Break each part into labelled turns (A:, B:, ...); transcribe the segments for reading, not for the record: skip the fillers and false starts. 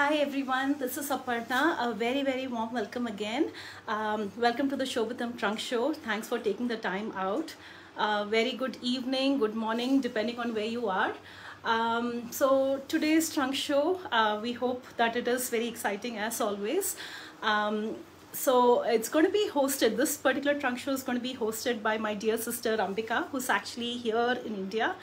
A: Hi everyone, this is Aparna. A very warm welcome again. Welcome to the Shobitam Trunk Show. Thanks for taking the time out. Very good evening, good morning, depending on where you are. So today's trunk show, we hope that it is very exciting as always. So it's going to be hosted, this particular trunk show is going to be hosted by my dear sister Ambika, who's actually here in India.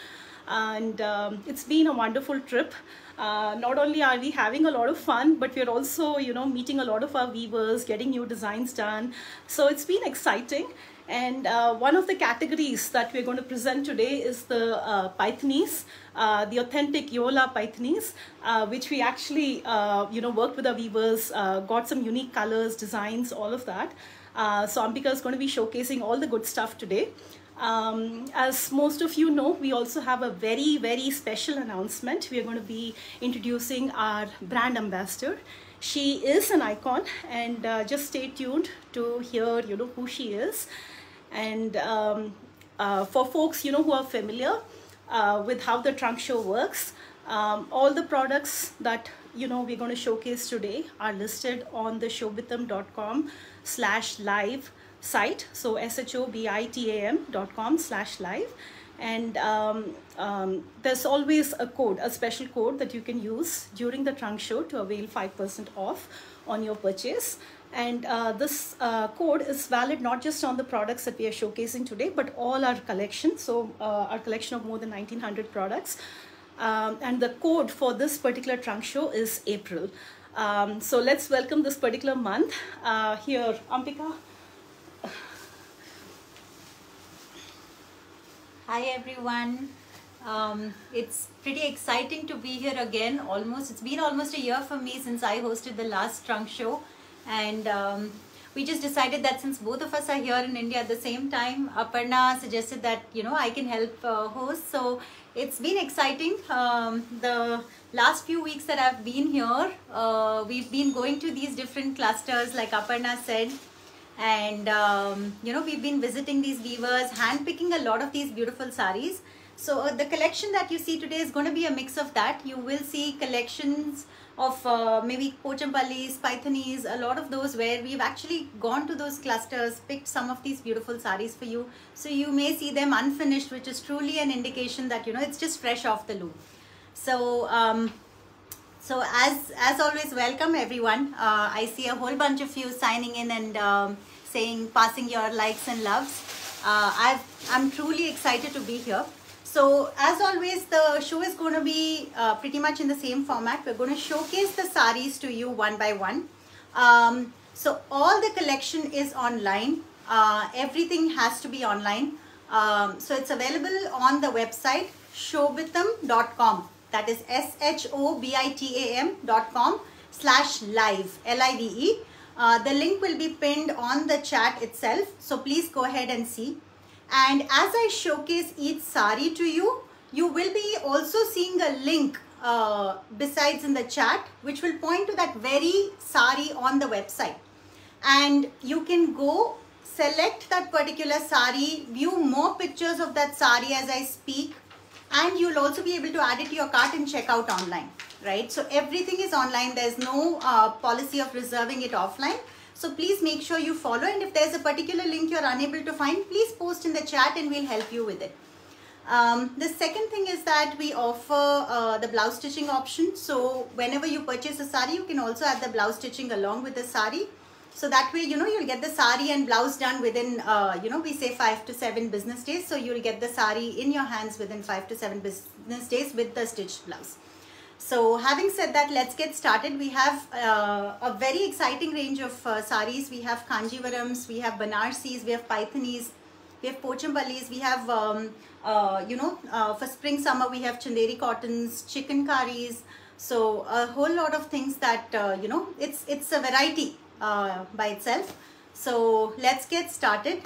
A: And it's been a wonderful trip. Not only are we having a lot of fun, but we're also, meeting a lot of our weavers, getting new designs done. So it's been exciting. And one of the categories that we're going to present today is the Paithanis, the authentic Yola Paithanis, which we actually, worked with our weavers, got some unique colors, designs, all of that. So Ambika is going to be showcasing all the good stuff today. As most of you know, we also have a very special announcement. We are going to be introducing our brand ambassador. She is an icon, and just stay tuned to hear, who she is. And for folks, who are familiar with how the trunk show works, all the products that, we're going to showcase today are listed on the shobitam.com/live site. So shobitam.com/live. And there's always a code, a special code that you can use during the trunk show to avail 5% off on your purchase. And this code is valid not just on the products that we are showcasing today, but all our collection. So our collection of more than 1900 products. And the code for this particular trunk show is April. So let's welcome this particular month. Here, Ambika.
B: Hi everyone. It's pretty exciting to be here again. It's been almost a year for me since I hosted the last trunk show, and we just decided that since both of us are here in India at the same time, Aparna suggested that I can help host. So it's been exciting. The last few weeks that I've been here, we've been going to these different clusters like Aparna said. And we've been visiting these weavers, hand-picking a lot of these beautiful saris. So the collection that you see today is going to be a mix of that. You will see collections of maybe Pochampallis, Paithanis, a lot of those where we've actually gone to those clusters, picked some of these beautiful saris for you. So you may see them unfinished, which is truly an indication that it's just fresh off the loom. So so as always, welcome everyone. I see a whole bunch of you signing in and passing your likes and loves. I'm truly excited to be here. So as always, the show is going to be pretty much in the same format. We're going to showcase the saris to you one by one. So all the collection is online. Everything has to be online. So it's available on the website shobitam.com. That is shobitam.com/live, L-I-V-E. The link will be pinned on the chat itself. So please go ahead and see. And as I showcase each sari to you, you will be also seeing a link besides in the chat, which will point to that very sari on the website. And you can go select that particular sari, view more pictures of that sari as I speak. And you'll also be able to add it to your cart and check out online, right? So everything is online. There's no policy of reserving it offline. So please make sure you follow. And if there's a particular link you're unable to find, please post in the chat and we'll help you with it. The second thing is that we offer the blouse stitching option. So whenever you purchase a sari, you can also add the blouse stitching along with the sari. So that way, you'll get the sari and blouse done within, we say 5 to 7 business days. So you'll get the sari in your hands within 5 to 7 business days with the stitched blouse. So having said that, let's get started. We have a very exciting range of saris. We have Kanjivarams, we have Banarasis, we have Paithanis, we have Pochampallis, we have, for spring, summer, we have Chanderi cottons, chicken karis. So a whole lot of things that, it's a variety by itself. So let's get started.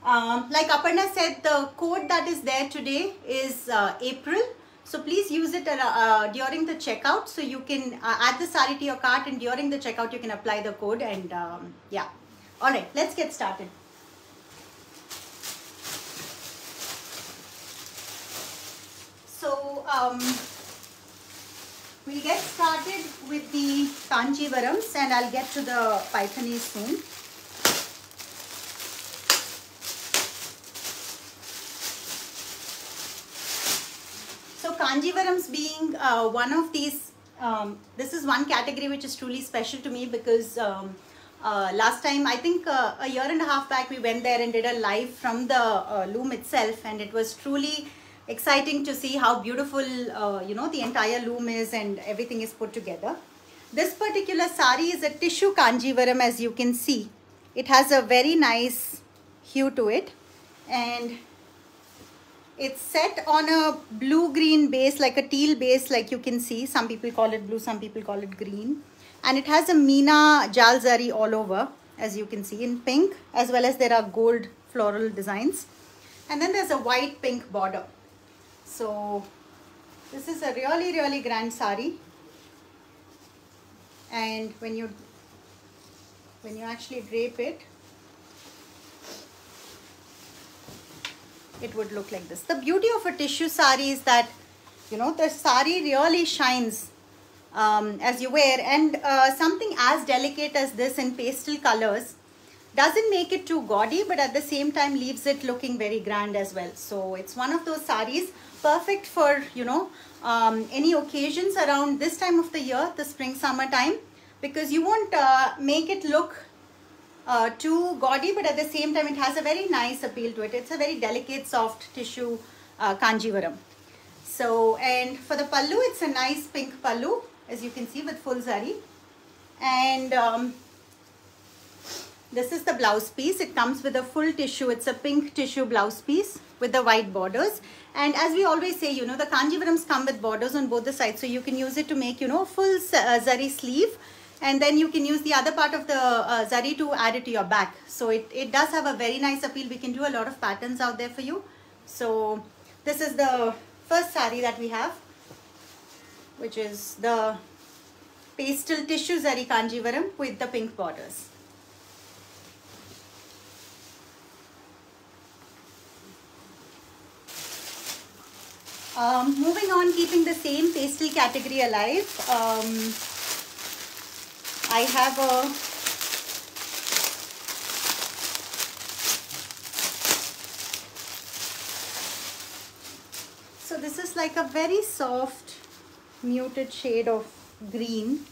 B: Like Aparna said, the code that is there today is April. So please use it during the checkout. So you can add the sari to your cart, and during the checkout you can apply the code. And yeah. All right, let's get started. So we'll get started with the Kanjivarams, and I'll get to the Paithanis soon. So Kanjivarams being one of these, this is one category which is truly special to me because last time, I think a year and a half back, we went there and did a live from the loom itself, and it was truly exciting to see how beautiful you know, the entire loom is and everything is put together. This particular sari is a tissue Kanjivaram, as you can see. It has a very nice hue to it, and it's set on a blue-green base, like a teal base, like you can see. Some people call it blue, some people call it green. And it has a Meena Jal Zari all over, as you can see, in pink, as well as there are gold floral designs. And then there's a white pink border. So this is a really, really grand sari. And when you actually drape it, it would look like this. The beauty of a tissue sari is that, you know, the sari really shines as you wear, and something as delicate as this in pastel colors doesn't make it too gaudy, but at the same time leaves it looking very grand as well. So it's one of those saris perfect for, you know, any occasions around this time of the year, the spring summer time, because you won't make it look too gaudy, but at the same time it has a very nice appeal to it. It's a very delicate soft tissue Kanjivaram. So, and for the pallu, it's a nice pink pallu, as you can see, with full zari. And this is the blouse piece. It comes with a full tissue. It's a pink tissue blouse piece with the white borders. And as we always say, you know, the Kanjivarams come with borders on both the sides, so you can use it to make, you know, full zari sleeve. And then you can use the other part of the zari to add it to your back. So it does have a very nice appeal. We can do a lot of patterns out there for you. So this is the first sari that we have, which is the pastel tissue zari Kanjivaram with the pink borders. Moving on, keeping the same pastel category alive, I have a so this is like a very soft muted shade of green.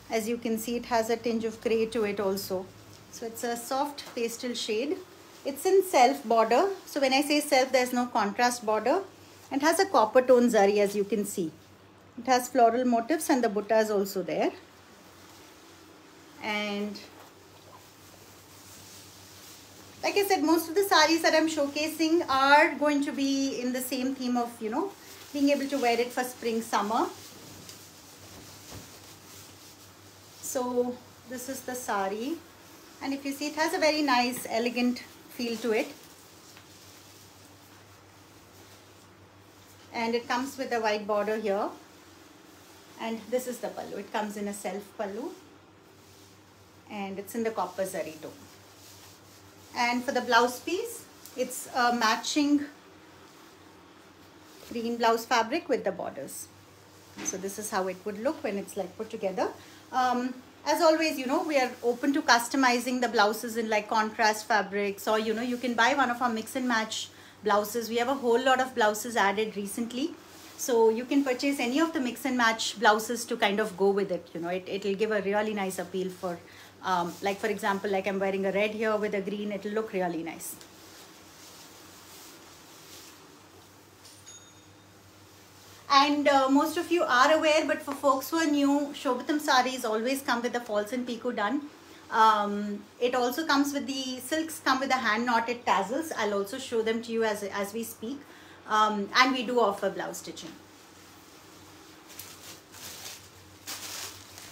B: As you can see, it has a tinge of grey to it also. So it's a soft pastel shade. It's in self border. So when I say self, there's no contrast border. It has a copper tone zari, as you can see. It has floral motifs and the butta is also there. And like I said, most of the saris that I'm showcasing are going to be in the same theme of, you know, being able to wear it for spring, summer. So this is the sari, and if you see, it has a very nice, elegant feel to it. And it comes with a white border here. And this is the pallu. It comes in a self pallu. And it's in the copper zari tone. And for the blouse piece, it's a matching green blouse fabric with the borders. So this is how it would look when it's like put together. As always, you know, we are open to customizing the blouses in like contrast fabrics, or, you know, you can buy one of our mix and match blouses. We have a whole lot of blouses added recently. So you can purchase any of the mix and match blouses to kind of go with it. You know, it'll give a really nice appeal for, like for example, like I'm wearing a red here with a green, it'll look really nice. And most of you are aware, but for folks who are new, Shobitam saris always come with the false and picot done. It also comes with the silks, come with the hand knotted tassels. I'll also show them to you as we speak. And we do offer blouse stitching.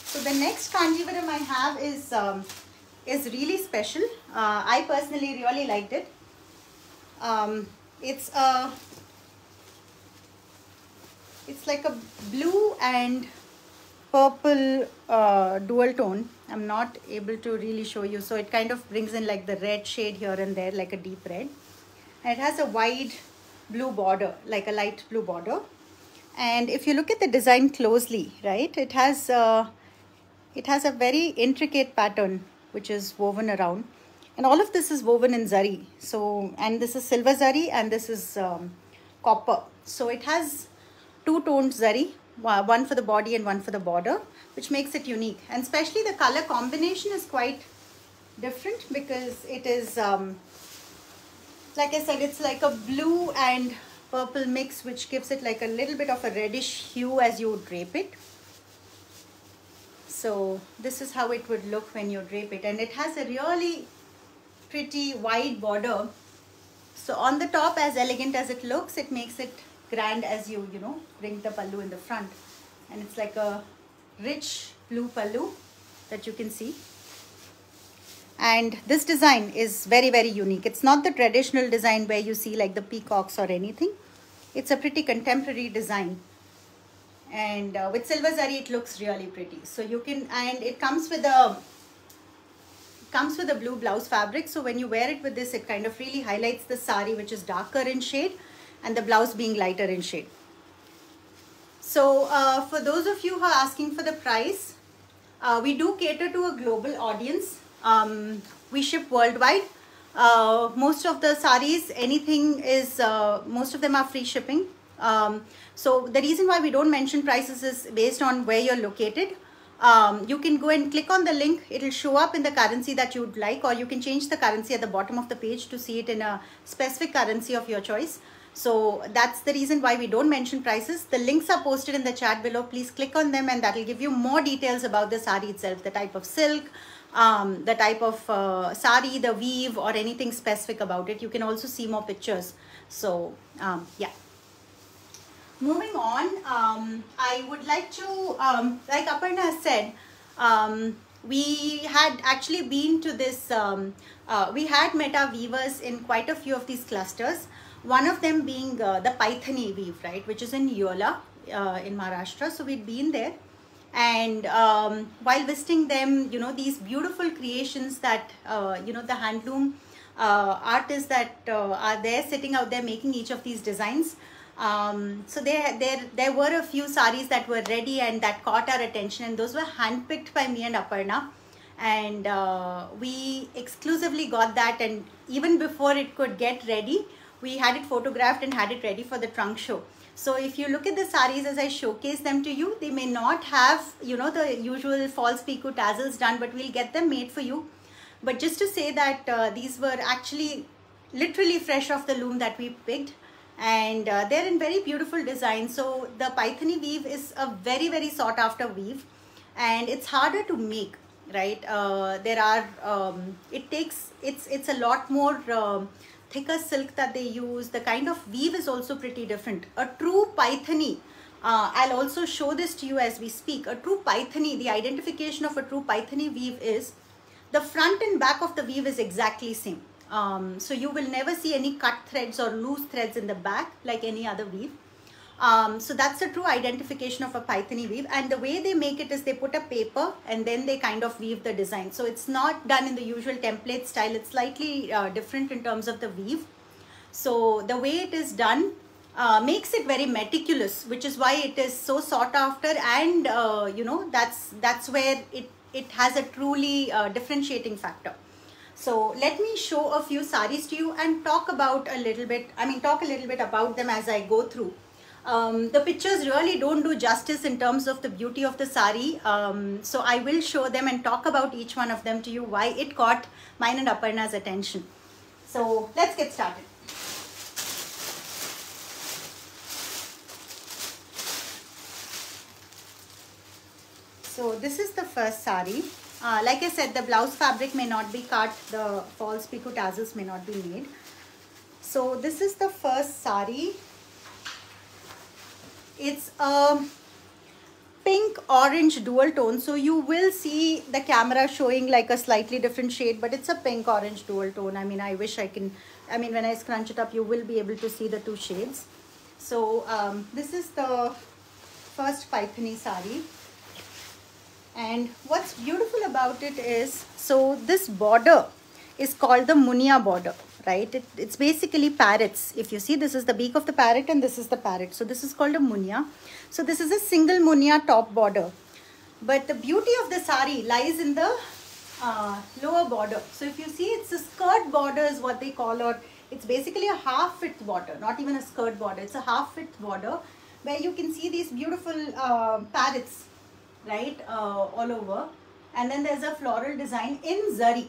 B: So the next Kanjivaram I have is really special. I personally really liked it. It's like a blue and purple dual tone. I'm not able to really show you. So it kind of brings in like the red shade here and there, like a deep red. And it has a wide blue border, like a light blue border. And if you look at the design closely, right, it has it has a very intricate pattern which is woven around, and all of this is woven in zari. So, and this is silver zari and this is copper. So it has two-toned zari, one for the body and one for the border, which makes it unique. And especially the color combination is quite different because it is, like I said, it's like a blue and purple mix, which gives it like a little bit of a reddish hue as you drape it. So this is how it would look when you drape it, and it has a really pretty wide border. So on the top, as elegant as it looks, it makes it grand as you bring the pallu in the front, and it's like a rich blue pallu that you can see. And this design is very, very unique. It's not the traditional design where you see like the peacocks or anything. It's a pretty contemporary design, and with silver zari it looks really pretty. So you can, and it comes with a blue blouse fabric, so when you wear it with this, it kind of really highlights the sari, which is darker in shade, and the blouse being lighter in shade. So for those of you who are asking for the price, we do cater to a global audience. We ship worldwide. Most of the saris, anything is, most of them are free shipping. So the reason why we don't mention prices is based on where you're located. You can go and click on the link. It'll show up in the currency that you'd like, or you can change the currency at the bottom of the page to see it in a specific currency of your choice. So that's the reason why we don't mention prices. The links are posted in the chat below. Please click on them, and that will give you more details about the sari itself, the type of silk, the type of sari, the weave, or anything specific about it. You can also see more pictures. So yeah. Moving on, I would like to, like Aparna has said, we had actually been to this, we had met our weavers in quite a few of these clusters. One of them being the Paithani weave, right, which is in Yola in Maharashtra. So we'd been there, and while visiting them, these beautiful creations that, the handloom artists that are there sitting out there making each of these designs. So there were a few saris that were ready and that caught our attention, and those were handpicked by me and Aparna, and we exclusively got that, and even before it could get ready, we had it photographed and had it ready for the trunk show. So if you look at the saris as I showcase them to you, they may not have the usual false piku tassels done, but we'll get them made for you. But just to say that these were actually literally fresh off the loom that we picked, and they're in very beautiful design. So the Paithani weave is a very, very sought after weave, and it's harder to make, right? There are it's a lot more thicker silk that they use. The kind of weave is also pretty different. A true Paithani, I'll also show this to you as we speak. A true Paithani, the identification of a true Paithani weave is the front and back of the weave is exactly same. So you will never see any cut threads or loose threads in the back like any other weave. So that's a true identification of a Paithani weave, and the way they make it is they put a paper and then they kind of weave the design. So it's not done in the usual template style. It's slightly different in terms of the weave. So the way it is done makes it very meticulous, which is why it is so sought after, and that's where it has a truly differentiating factor. So let me show a few saris to you and talk about a little bit about them as I go through. The pictures really don't do justice in terms of the beauty of the sari. So I will show them and talk about each one of them to you, why it caught mine and Aparna's attention. So let's get started. So this is the first sari. Like I said, the blouse fabric may not be cut, the false piku tassels may not be made. So this is the first sari. It's a pink orange dual tone. So you will see the camera showing like a slightly different shade, but it's a pink orange dual tone. I mean, I wish I can, when I scrunch it up, you will be able to see the two shades. So this is the first Paithani sari. And what's beautiful about it is, so this border is called the munia border, right? It's basically parrots. If you see, this is the beak of the parrot and this is the parrot. So this is called a munia. So this is a single munia top border. But the beauty of the sari lies in the lower border. So if you see, it's a skirt border is what they call, or it's basically a half-width border, not even a skirt border. It's a half-width border where you can see these beautiful parrots, right, all over. And then there's a floral design in zari.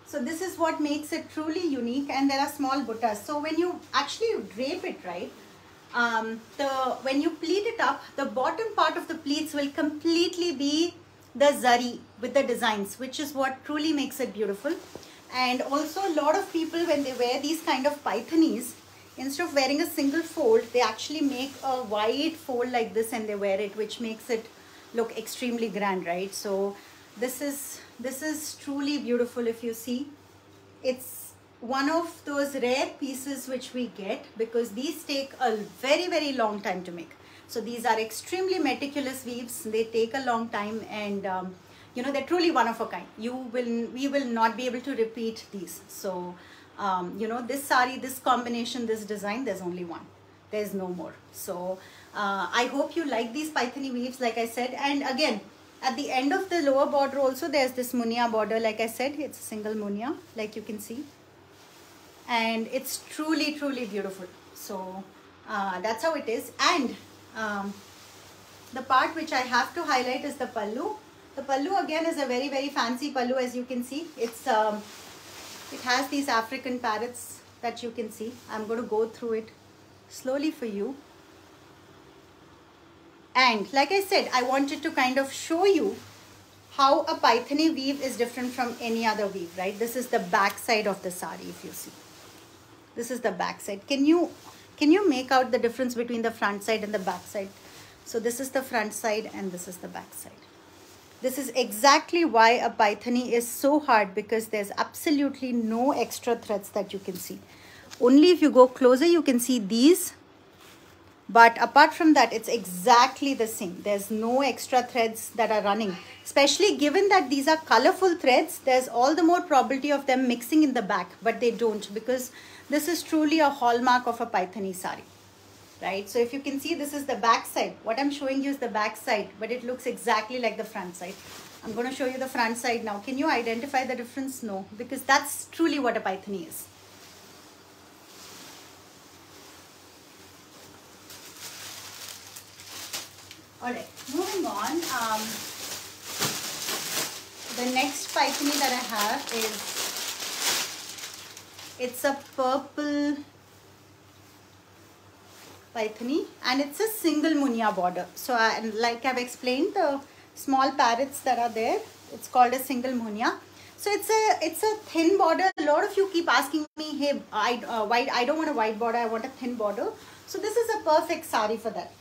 B: So this is what makes it truly unique, and there are small buttas. So when you actually drape it, right, when you pleat it up, the bottom part of the pleats will completely be the zari with the designs, which is what truly makes it beautiful. And also a lot of people, when they wear these kind of Paithanis, instead of wearing a single fold, they actually make a wide fold like this and they wear it, which makes it look extremely grand, right? So this is truly beautiful. If you see, it's one of those rare pieces which we get, because these take a very, very long time to make. So these are extremely meticulous weaves. They take a long time, and you know, they're truly one of a kind. We will not be able to repeat these. So you know, this sari, this combination, this design, there's only one. There's no more. So I hope you like these Paithani weaves, like I said. And again, at the end of the lower border also, there's this munia border. Like I said, it's a single munia, like you can see. And it's truly, truly beautiful. So that's how it is. And the part which I have to highlight is the pallu. The pallu again is a very, very fancy pallu, as you can see. It's it has these African parrots that you can see. I'm going to go through it slowly for you. And like I said, I wanted to kind of show you how a Paithani weave is different from any other weave, right? This is the back side of the sari, if you see. This is the back side. Can you make out the difference between the front side and the back side? So this is the front side and this is the back side. This is exactly why a Paithani is so hard, because there's absolutely no extra threads that you can see. Only if you go closer, you can see these. But apart from that, it's exactly the same. There's no extra threads that are running. Especially given that these are colorful threads, there's all the more probability of them mixing in the back. But they don't, because this is truly a hallmark of a Paithani sari. Right? So if you can see, this is the back side. What I'm showing you is the back side, but it looks exactly like the front side. I'm going to show you the front side now. Can you identify the difference? No, because that's truly what a Paithani is. Alright, moving on. The next Paithani that I have is, it's a purple Paithani, and it's a single munia border. So like I've explained, the small parrots that are there, it's called a single munia. So it's a thin border. A lot of you keep asking me, hey, I don't want a wide border, I want a thin border. So this is a perfect sari for that.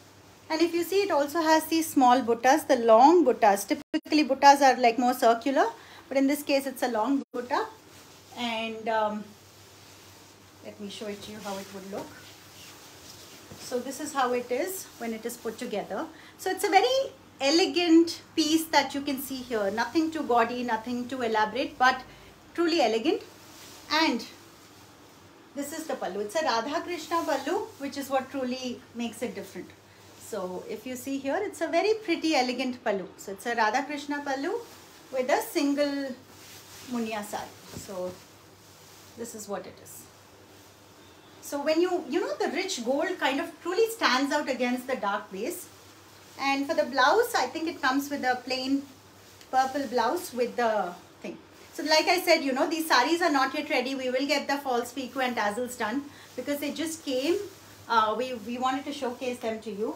B: And if you see, it also has these small buttas, the long buttas. Typically buttas are like more circular, but in this case it's a long butta. And let me show it to you how it would look. So this is how it is when it is put together. So it's a very elegant piece that you can see here. Nothing too gaudy, nothing too elaborate, but truly elegant. And this is the pallu. It's a Radha Krishna pallu, which is what truly makes it different. So if you see here, it's a very pretty, elegant pallu. So it's a Radha Krishna pallu with a single munia sari. So this is what it is. So when you know, the rich gold kind of truly stands out against the dark base. And for the blouse, I think it comes with a plain purple blouse with the thing. So like I said, you know, these saris are not yet ready. We will get the false pico and tassels done because they just came. We wanted to showcase them to you.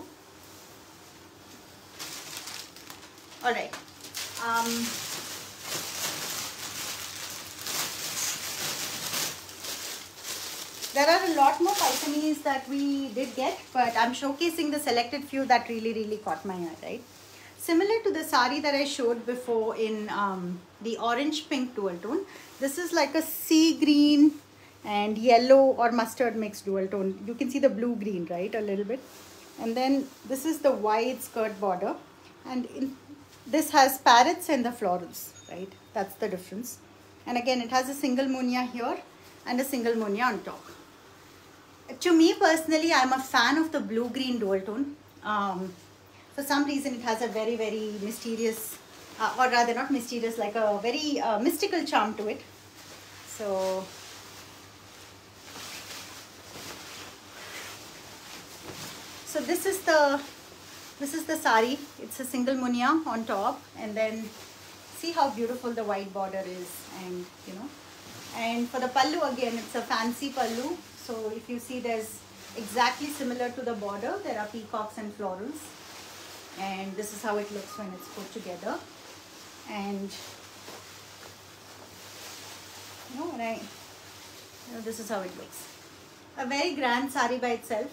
B: All right. There are a lot more Paithanis that we did get, but I'm showcasing the selected few that really caught my eye, right? Similar to the sari that I showed before in the orange pink dual tone, this is like a sea green and yellow or mustard mixed dual tone. You can see the blue green, right, a little bit. And then this is the wide skirt border, and this has parrots and the florals, right? That's the difference. And again, it has a single munia here and a single munia on top. To me personally, I'm a fan of the blue-green dual tone. For For some reason it has a very, very mysterious, or rather not mysterious, like a very mystical charm to it. So this is the sari. It's a single munia on top, and then see how beautiful the white border is, and you know. And for the pallu, again, it's a fancy pallu. So if you see, there's exactly similar to the border. There are peacocks and florals, and this is how it looks when it's put together. And you know, this is how it looks. A very grand sari by itself.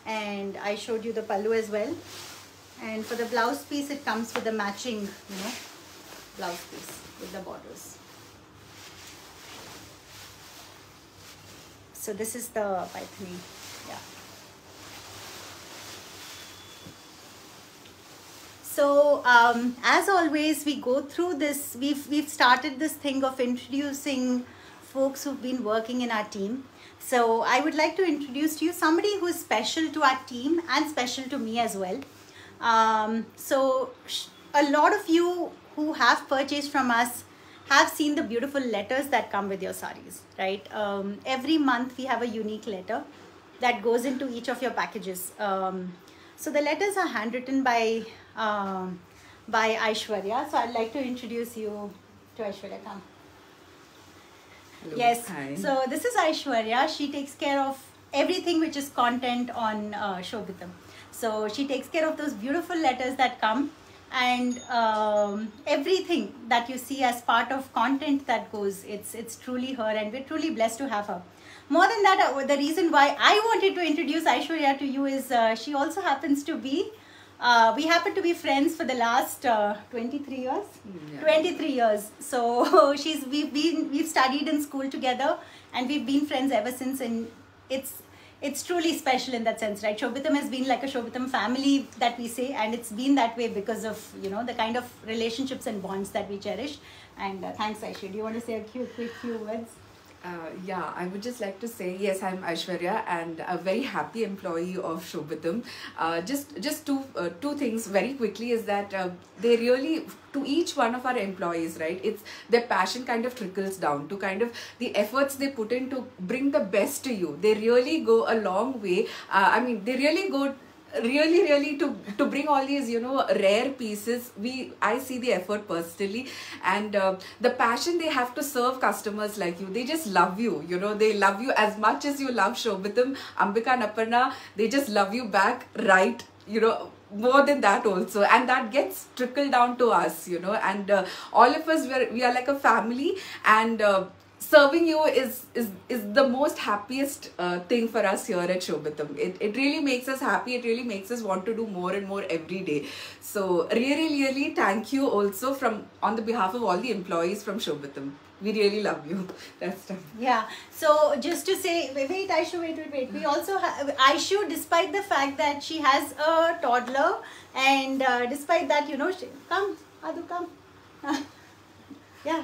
B: And I showed you the pallu as well. And for the blouse piece, it comes with a matching, you know, blouse piece with the borders. So this is the Paithani. Yeah. So as always, we go through this. We've started this thing of introducing folks who've been working in our team. So I would like to introduce to you somebody who is special to our team and special to me as well. So a lot of you who have purchased from us have seen the beautiful letters that come with your saris, right? Every month we have a unique letter that goes into each of your packages. So the letters are handwritten by Aishwarya. So I'd like to introduce you to Aishwarya. Come.
C: Hello.
B: Yes.
C: Hi.
B: So this is Aishwarya. She takes care of everything which is content on Shobitam. So she takes care of those beautiful letters that come, and everything that you see as part of content that goes, it's truly her, and we're truly blessed to have her. More than that, the reason why I wanted to introduce Aishwarya to you is she also happens to be, we happen to be friends for the last 23 years. Yeah. 23 years. So we've studied in school together, and we've been friends ever since, and it's truly special in that sense, right? Shobitam has been like a Shobitam family that we say, and it's been that way because of, you know, the kind of relationships and bonds that we cherish. And thanks, Aishwarya. Do you want to say a quick few words?
C: Yeah, I would just like to say, yes, I'm Aishwarya and a very happy employee of Shobitam. Just two things very quickly is that they really, to each one of our employees, right, it's their passion kind of trickles down to kind of the efforts they put in to bring the best to you. They really go a long way. I mean, they really go really to bring all these, you know, rare pieces. I see the effort personally, and the passion they have to serve customers like you. They just love you, you know, they love you as much as you love Shobitam, Ambika and Aparna. They just love you back, right, you know, more than that also, and that gets trickled down to us, you know, and all of us, we are like a family, and serving you is the most happiest thing for us here at Shobitam. It really makes us happy. It really makes us want to do more and more every day. So really thank you also on the behalf of all the employees from Shobitam. We really love you. That's done.
B: Yeah. So just to say, wait, Aishu, wait. We also have Aishu, despite the fact that she has a toddler, and despite that, you know, come, Adu, come. Yeah.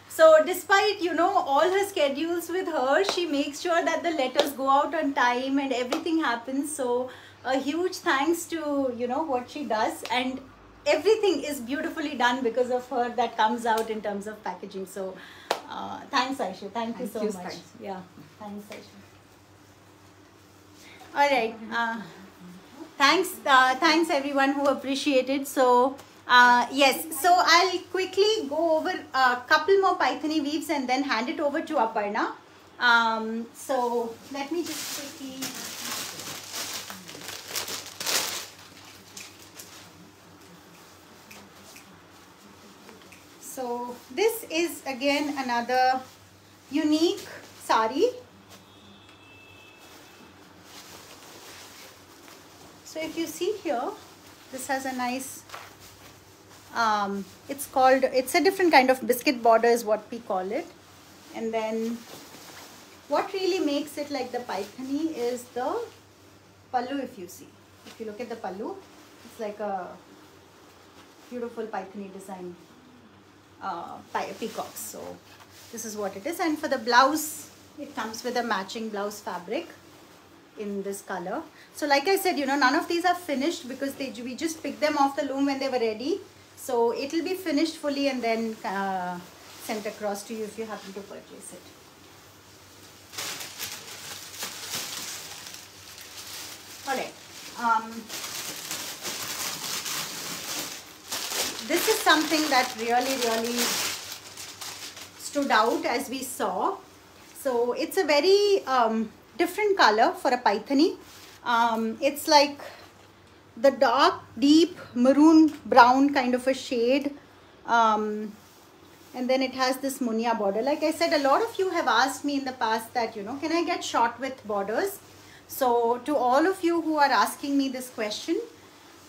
B: So despite, you know, all her schedules with her, she makes sure that the letters go out on time and everything happens. So a huge thanks to, you know, what she does, and everything is beautifully done because of her that comes out in terms of packaging. So thanks, Aisha. Thank you so much. Thanks. Yeah. Thanks, Aisha. All right. Thanks everyone who appreciated. So yes, so I'll quickly go over a couple more Paithani weaves and then hand it over to Aparna. So let me just quickly. So this is again another unique sari. So if you see here, this has a nice, it's a different kind of biscuit border is what we call it. And then what really makes it like the Paithani is the pallu. If you see, if you look at the pallu, it's like a beautiful Paithani design. Peacocks. So this is what it is, and for the blouse, it comes with a matching blouse fabric. in this color. So like I said, you know, none of these are finished because we just picked them off the loom when they were ready. So it will be finished fully and then sent across to you if you happen to purchase it. Alright, this is something that really stood out as we saw. So it's a very different color for a Paithani. It's like the dark, deep maroon brown kind of a shade. And then it has this munia border. Like I said, a lot of you have asked me in the past that, you know, can I get short width borders? So to all of you who are asking me this question,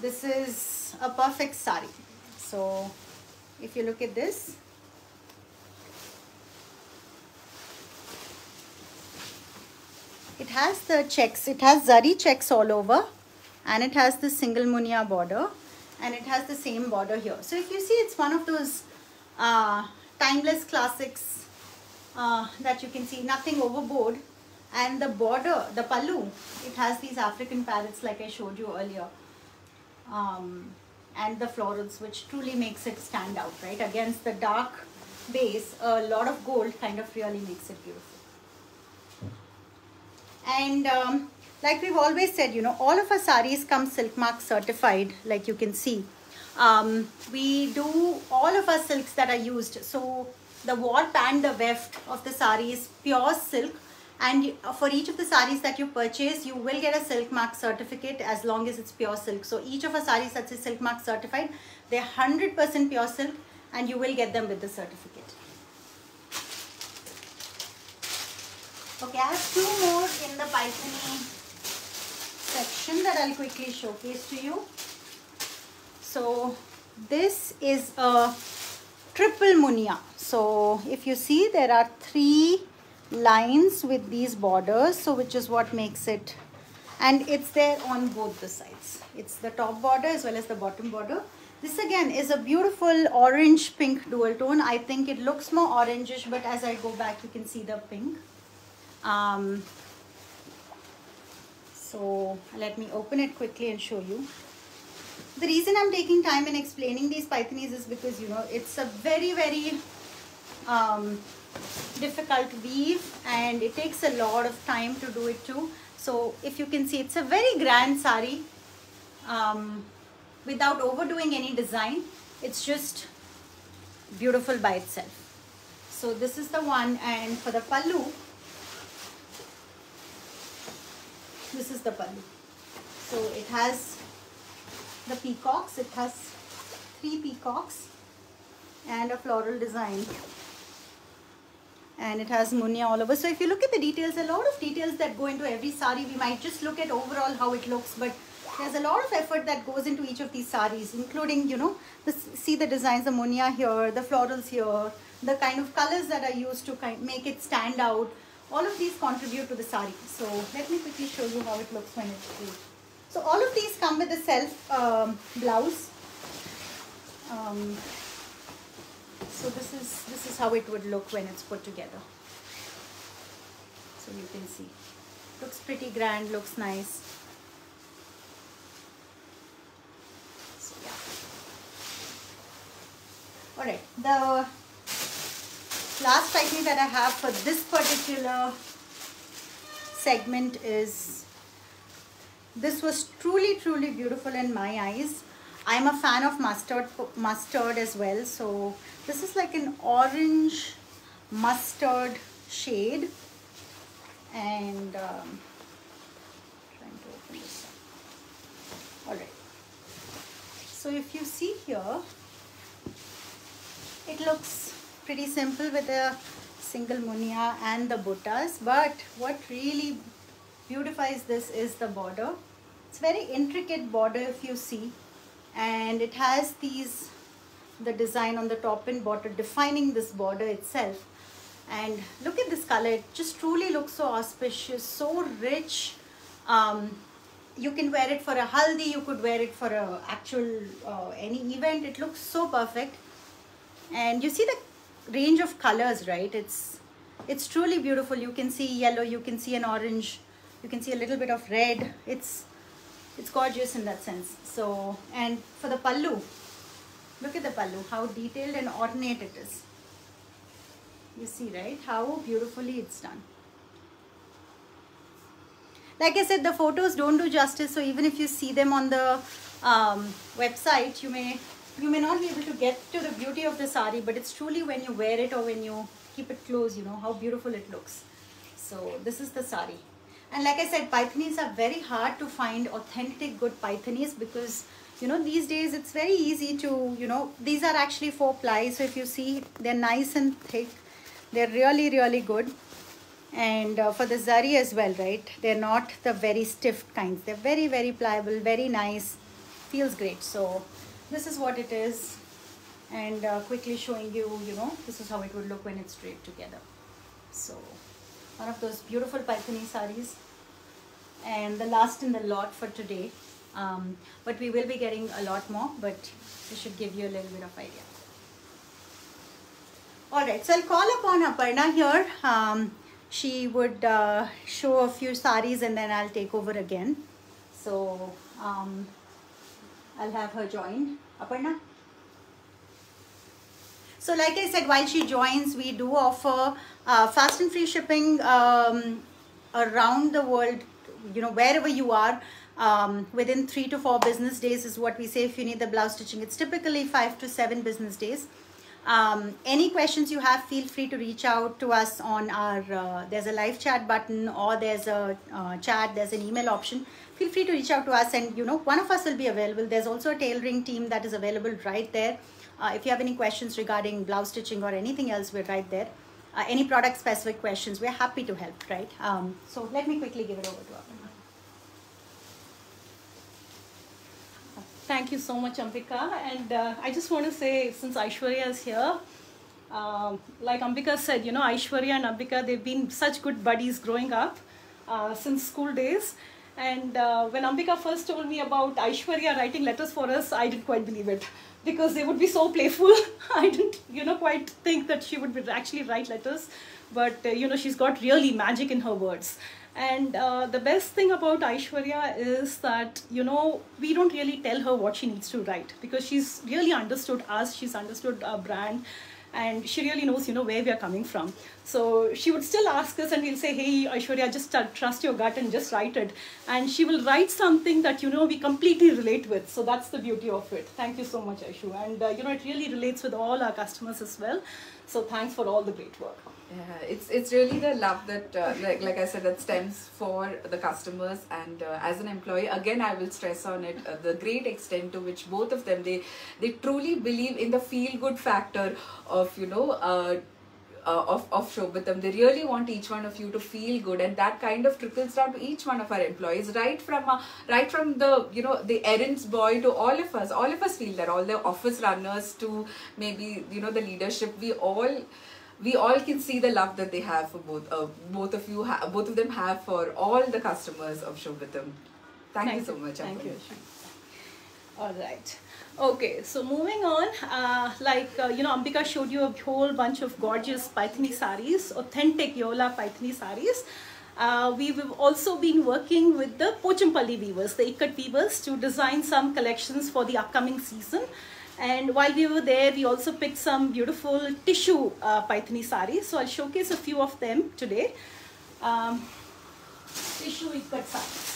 B: this is a perfect sari. So if you look at this, it has the checks, it has zari checks all over, and it has the single munia border, and it has the same border here. So if you see, it's one of those timeless classics that you can see, nothing overboard. And the border, the pallu, it has these African parrots like I showed you earlier. And the florals, which truly makes it stand out, right? Against the dark base, a lot of gold kind of really makes it beautiful. And like we've always said, you know, all of our saris come silk mark certified, like you can see. We do all of our silks that are used. So the warp and the weft of the sari is pure silk. And for each of the saris that you purchase, you will get a silk mark certificate as long as it's pure silk. So each of our saris that is silk mark certified, they're 100% pure silk, and you will get them with the certificate. Okay, I have two more in the Paithani section that I'll quickly showcase to you. So this is a triple munia. So if you see, there are 3 lines with these borders, so which is what makes it, and it's there on both the sides. It's the top border as well as the bottom border. This again is a beautiful orange pink dual tone. I think it looks more orangish, but as I go back you can see the pink. So let me open it quickly and show you. The reason I'm taking time in explaining these Paithanis is because, you know, it's a very difficult weave, and it takes a lot of time to do it too. So if you can see, it's a very grand sari without overdoing any design. It's just beautiful by itself. So this is the one, and for the pallu, this is the pallu. So it has the peacocks, it has 3 peacocks and a floral design. And it has munia all over. So if you look at the details, a lot of details that go into every sari. We might just look at overall how it looks, but there's a lot of effort that goes into each of these saris, including, you know, see the designs, the munia here, the florals here, the kind of colors that are used to make it stand out. All of these contribute to the sari. So let me quickly show you how it looks when it's free. So all of these come with a self blouse. So this is how it would look when it's put together. So you can see, looks pretty grand, looks nice. So yeah. All right, the last Paithani that I have for this particular segment is, this was truly beautiful in my eyes. I'm a fan of mustard as well. So this is like an orange mustard shade, and trying to open this up. All right. So if you see here, it looks pretty simple with a single munia and the buttas, but what really beautifies this is the border. It's very intricate border if you see, and it has the design on the top and bottom defining this border itself. And look at this color, it just truly looks so auspicious, so rich. You can wear it for a haldi, you could wear it for a actual any event. It looks so perfect, and you see the range of colors, right? It's truly beautiful. You can see yellow, you can see an orange, You can see a little bit of red. It's gorgeous in that sense. So, and for the pallu, look at the pallu, how detailed and ornate it is. You see, right, how beautifully it's done. Like I said, the photos don't do justice, so even if you see them on the website, you may not be able to get to the beauty of the sari, but it's truly when you wear it or when you keep it close, you know, how beautiful it looks. So this is the sari. And like I said, Paithanis are very hard to find authentic good Paithanis because, you know, these days it's very easy to, you know, these are actually 4-ply. So if you see, they're nice and thick. They're really, really good. And for the zari as well, right? They're not the very stiff kinds. They're very, very pliable, very nice. Feels great. So this is what it is. And quickly showing you, you know, this is how it would look when it's draped together. So one of those beautiful Paithani saris. And the last in the lot for today. But we will be getting a lot more, but this should give you a little bit of idea. Alright, so I'll call upon Aparna here. She would show a few saris and then I'll take over again. So I'll have her join. Aparna? So like I said, while she joins, we do offer fast and free shipping around the world, you know, wherever you are. Within 3 to 4 business days is what we say if you need the blouse stitching. It's typically 5 to 7 business days. Any questions you have, feel free to reach out to us on our, there's a live chat button or there's a chat, there's an email option. Feel free to reach out to us and, you know, one of us will be available. There's also a tailoring team that is available right there. If you have any questions regarding blouse stitching or anything else, we're right there. Any product specific questions, we're happy to help, right? So let me quickly give it over to Aparna.
A: Thank you so much, Ambika. And I just want to say, since Aishwarya is here, like Ambika said, you know, Aishwarya and Ambika, they've been such good buddies growing up since school days. And when Ambika first told me about Aishwarya writing letters for us, I didn't quite believe it because they would be so playful. I didn't, you know, quite think that she would actually write letters. But, you know, she's got really magic in her words. And the best thing about Aishwarya is that, you know, we don't really tell her what she needs to write because she's really understood us, she's understood our brand, and she really knows, you know, where we are coming from. So she would still ask us and we'll say, hey, Aishwarya, just trust your gut and just write it. And she will write something that, you know, we completely relate with. So that's the beauty of it. Thank you so much, Aishu. And, you know, it really relates with all our customers as well. So thanks for all the great work.
C: Yeah, it's really the love that, like I said, that stems for the customers, and as an employee, again, I will stress on it, the great extent to which both of them, they truly believe in the feel-good factor of, you know, of Shobitam. They really want each one of you to feel good, and that kind of trickles down to each one of our employees, right from the, you know, the errands boy to all of us. All of us feel that, all the office runners to maybe, you know, the leadership. We all can see the love that they have for both of them have for all the customers of Shobitam. Thank you so much.
A: Thank you. All right. Okay, so moving on, you know, Ambika showed you a whole bunch of gorgeous Paithani saris, authentic Yola Paithani saris. We've also been working with the Pochampalli weavers, the Ikat weavers, to design some collections for the upcoming season. And while we were there, we also picked some beautiful tissue Paithani saris. So I'll showcase a few of them today. Tissue Ikat saris.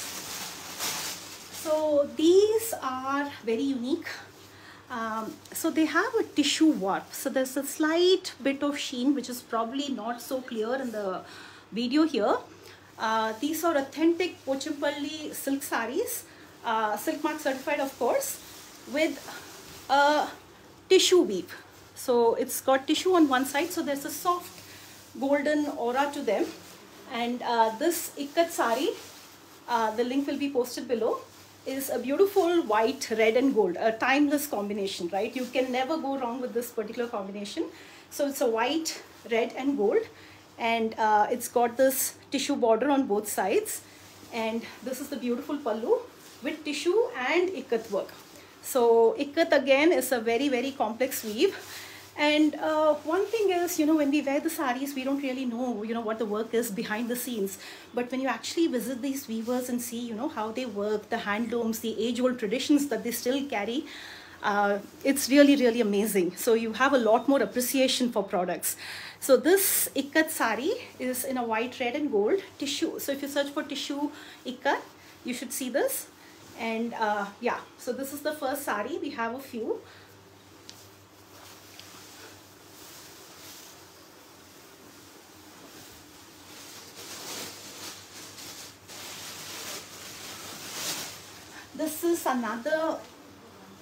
A: So these are very unique. So they have a tissue warp. So there's a slight bit of sheen, which is probably not so clear in the video here. These are authentic Pochampalli silk saris, silk mark certified, of course, with a tissue weave. So it's got tissue on one side, so there's a soft golden aura to them. And this Ikat sari, the link will be posted below, is a beautiful white, red and gold, a timeless combination, right? You can never go wrong with this particular combination. So it's a white, red and gold, and it's got this tissue border on both sides. And this is the beautiful pallu with tissue and Ikat work. So Ikat again is a very, very complex weave, And one thing is, you know, when we wear the saris, we don't really know, you know, what the work is behind the scenes. But when you actually visit these weavers and see, you know, how they work, the handlooms, the age-old traditions that they still carry, it's really, really amazing. So you have a lot more appreciation for products. So this ikat sari is in a white, red and gold tissue. So if you search for tissue ikat, you should see this. And yeah, so this is the first sari. We have a few. This is another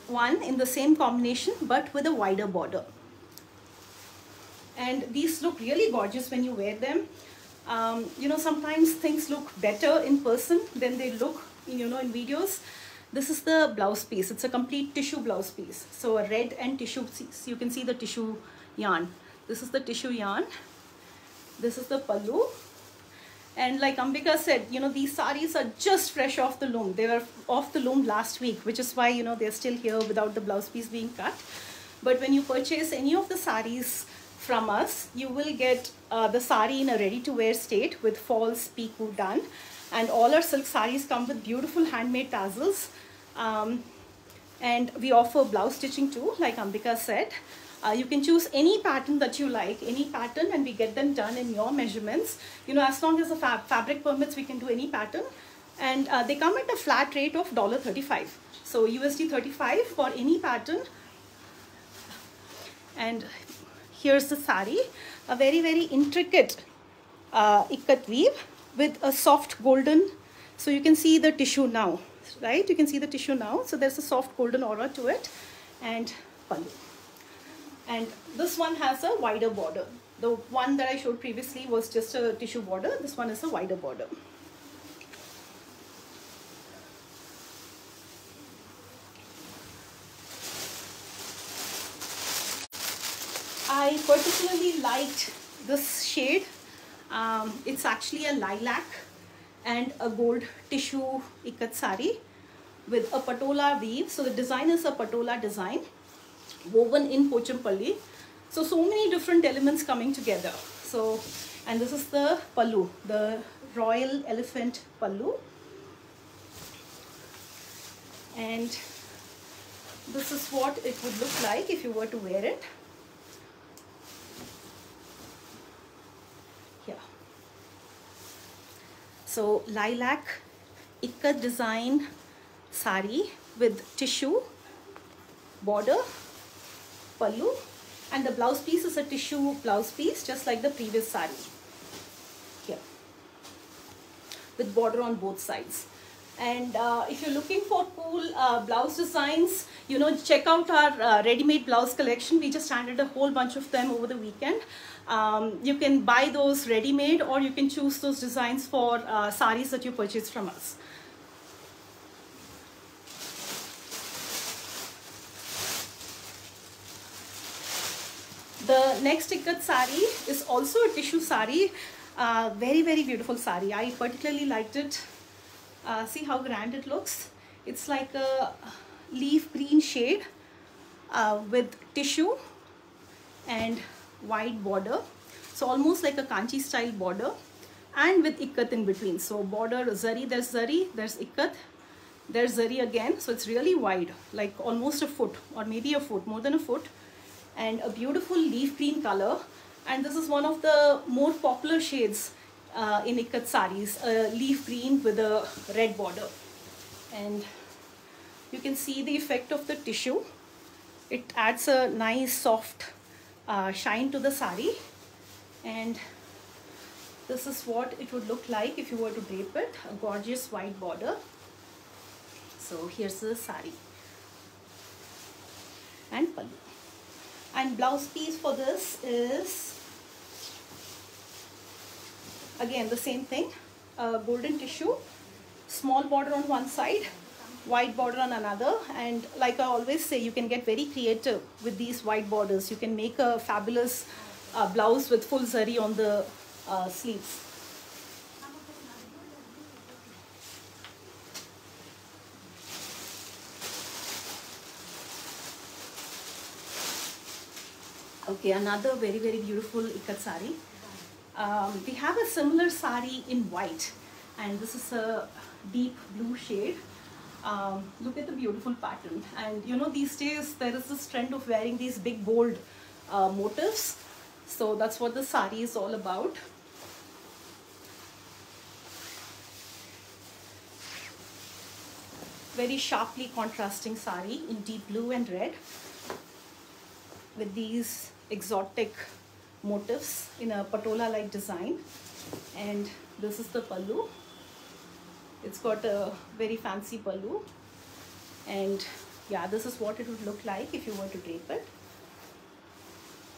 A: one in the same combination but with a wider border. And these look really gorgeous when you wear them. You know, sometimes things look better in person than they look, you know, in videos. This is the blouse piece. It's a complete tissue blouse piece. So a red and tissue piece. You can see the tissue yarn. This is the tissue yarn. This is the pallu. And like Ambika said, you know, these saris are just fresh off the loom. They were off the loom last week, which is why, you know, they're still here without the blouse piece being cut. But when you purchase any of the saris from us, you will get the sari in a ready-to-wear state with falls, piku done. And all our silk saris come with beautiful handmade tassels. And we offer blouse stitching too, like Ambika said. You can choose any pattern that you like, any pattern, and we get them done in your measurements. You know, as long as the fabric permits, we can do any pattern. And they come at a flat rate of $35. So USD 35 for any pattern. And here's the sari, a very, very intricate ikat weave with a soft golden. So you can see the tissue now, right? You can see the tissue now. So there's a soft golden aura to it. And pallu. And this one has a wider border. The one that I showed previously was just a tissue border. This one is a wider border. I particularly liked this shade. It's actually a lilac and a gold tissue ikat sari with a patola weave. So the design is a patola design, woven in Pochampalli. So many different elements coming together. So, and this is the pallu, the royal elephant pallu. And this is what it would look like if you were to wear it. Here. So lilac ikat design sari with tissue border, pallu, and the blouse piece is a tissue blouse piece just like the previous sari here with border on both sides. And if you're looking for cool blouse designs, you know, check out our ready-made blouse collection. We just added a whole bunch of them over the weekend. You can buy those ready-made or you can choose those designs for saris that you purchase from us. The next ikat sari is also a tissue sari. Very, very beautiful sari. I particularly liked it. See how grand it looks. It's like a leaf green shade with tissue and wide border. So almost like a kanchi style border and with ikat in between. So border zari, there's ikat, there's zari again. So it's really wide, like almost a foot or maybe a foot, more than a foot. And a beautiful leaf green color. And this is one of the more popular shades in ikat saris, leaf green with a red border. And you can see the effect of the tissue. It adds a nice soft shine to the sari. And this is what it would look like if you were to drape it, a gorgeous white border. So here's the sari and pallu. And blouse piece for this is again the same thing, golden tissue, small border on one side, white border on another. And like I always say, you can get very creative with these white borders. You can make a fabulous blouse with full zari on the sleeves. Okay, another very, very beautiful ikat sari. We have a similar sari in white, and this is a deep blue shade. Look at the beautiful pattern. And you know, these days there is this trend of wearing these big bold motifs. So that's what the sari is all about. Very sharply contrasting sari in deep blue and red with these exotic motifs in a patola like design. And this is the pallu. It's got a very fancy pallu, and yeah, this is what it would look like if you were to drape it.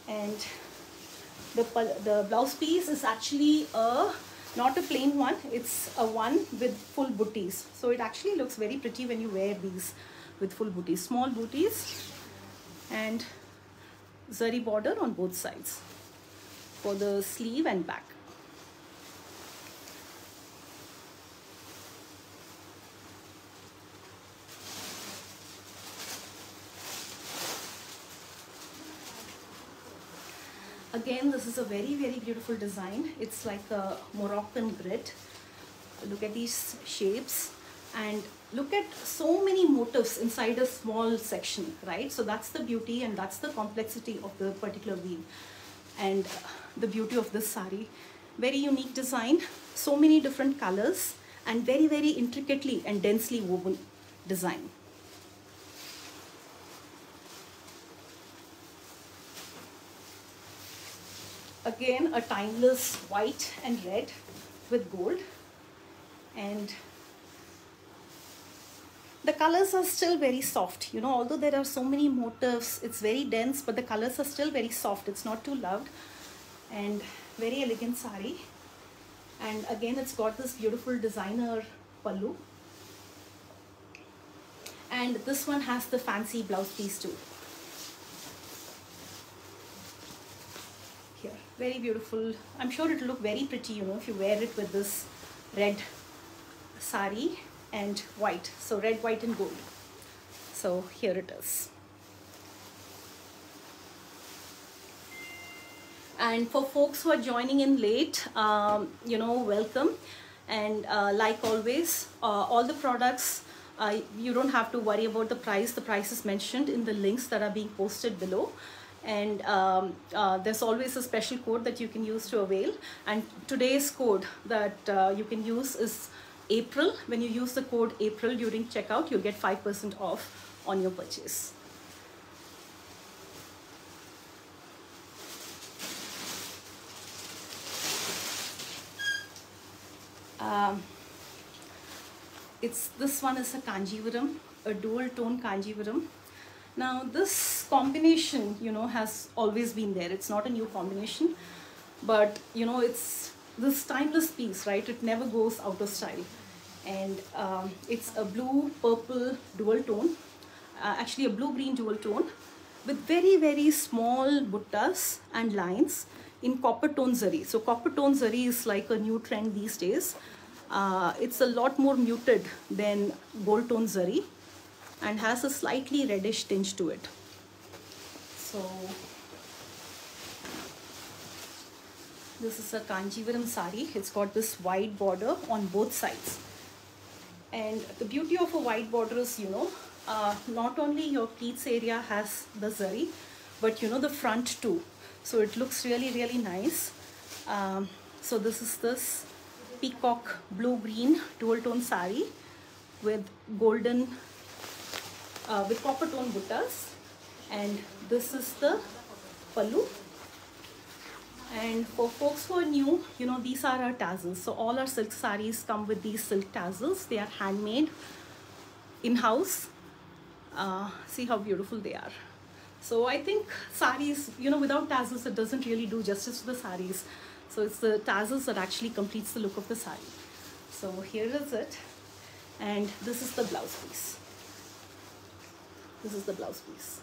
A: And the blouse piece is actually not a plain one, it's a one with full booties. So it actually looks very pretty when you wear these with full booties, small booties, and zari border on both sides for the sleeve and back. Again, this is a very, very beautiful design. It's like a Moroccan grid. Look at these shapes, and look at so many motifs inside a small section, right? So that's the beauty and that's the complexity of the particular weave and the beauty of this sari. Very unique design, so many different colors, and very, very intricately and densely woven design. Again, a timeless white and red with gold, and the colors are still very soft. You know, although there are so many motifs, it's very dense, but the colors are still very soft. It's not too loud, and very elegant sari. And again, it's got this beautiful designer pallu, and this one has the fancy blouse piece too. Here, very beautiful. I'm sure it'll look very pretty, you know, if you wear it with this red sari and white. So red, white and gold. So here it is. And for folks who are joining in late, you know, welcome. And like always, all the products, you don't have to worry about the price. The price is mentioned in the links that are being posted below. And there's always a special code that you can use to avail. And today's code that you can use is April. When you use the code April during checkout, you'll get 5% off on your purchase. This one is a Kanjivaram, a dual tone Kanjivaram. Now this combination, you know, has always been there. It's not a new combination, but you know, it's this timeless piece, right? It never goes out of style. And it's a blue purple dual tone, actually a blue green dual tone with very, very small buttas and lines in copper tone zari. So copper tone zari is like a new trend these days. It's a lot more muted than gold tone zari and has a slightly reddish tinge to it. So this is a Kanjivaram sari. It's got this wide border on both sides. And the beauty of a wide border is, you know, not only your pleats area has the zari, but you know, the front too. So it looks really, really nice. So this is this peacock blue-green dual tone sari with golden, with copper tone buttas, and this is the pallu. And for folks who are new, you know, these are our tassels. So all our silk saris come with these silk tassels. They are handmade in-house. See how beautiful they are. So I think saris, you know, without tassels, it doesn't really do justice to the saris. So it's the tassels that actually completes the look of the sari. So here is it. And this is the blouse piece. This is the blouse piece.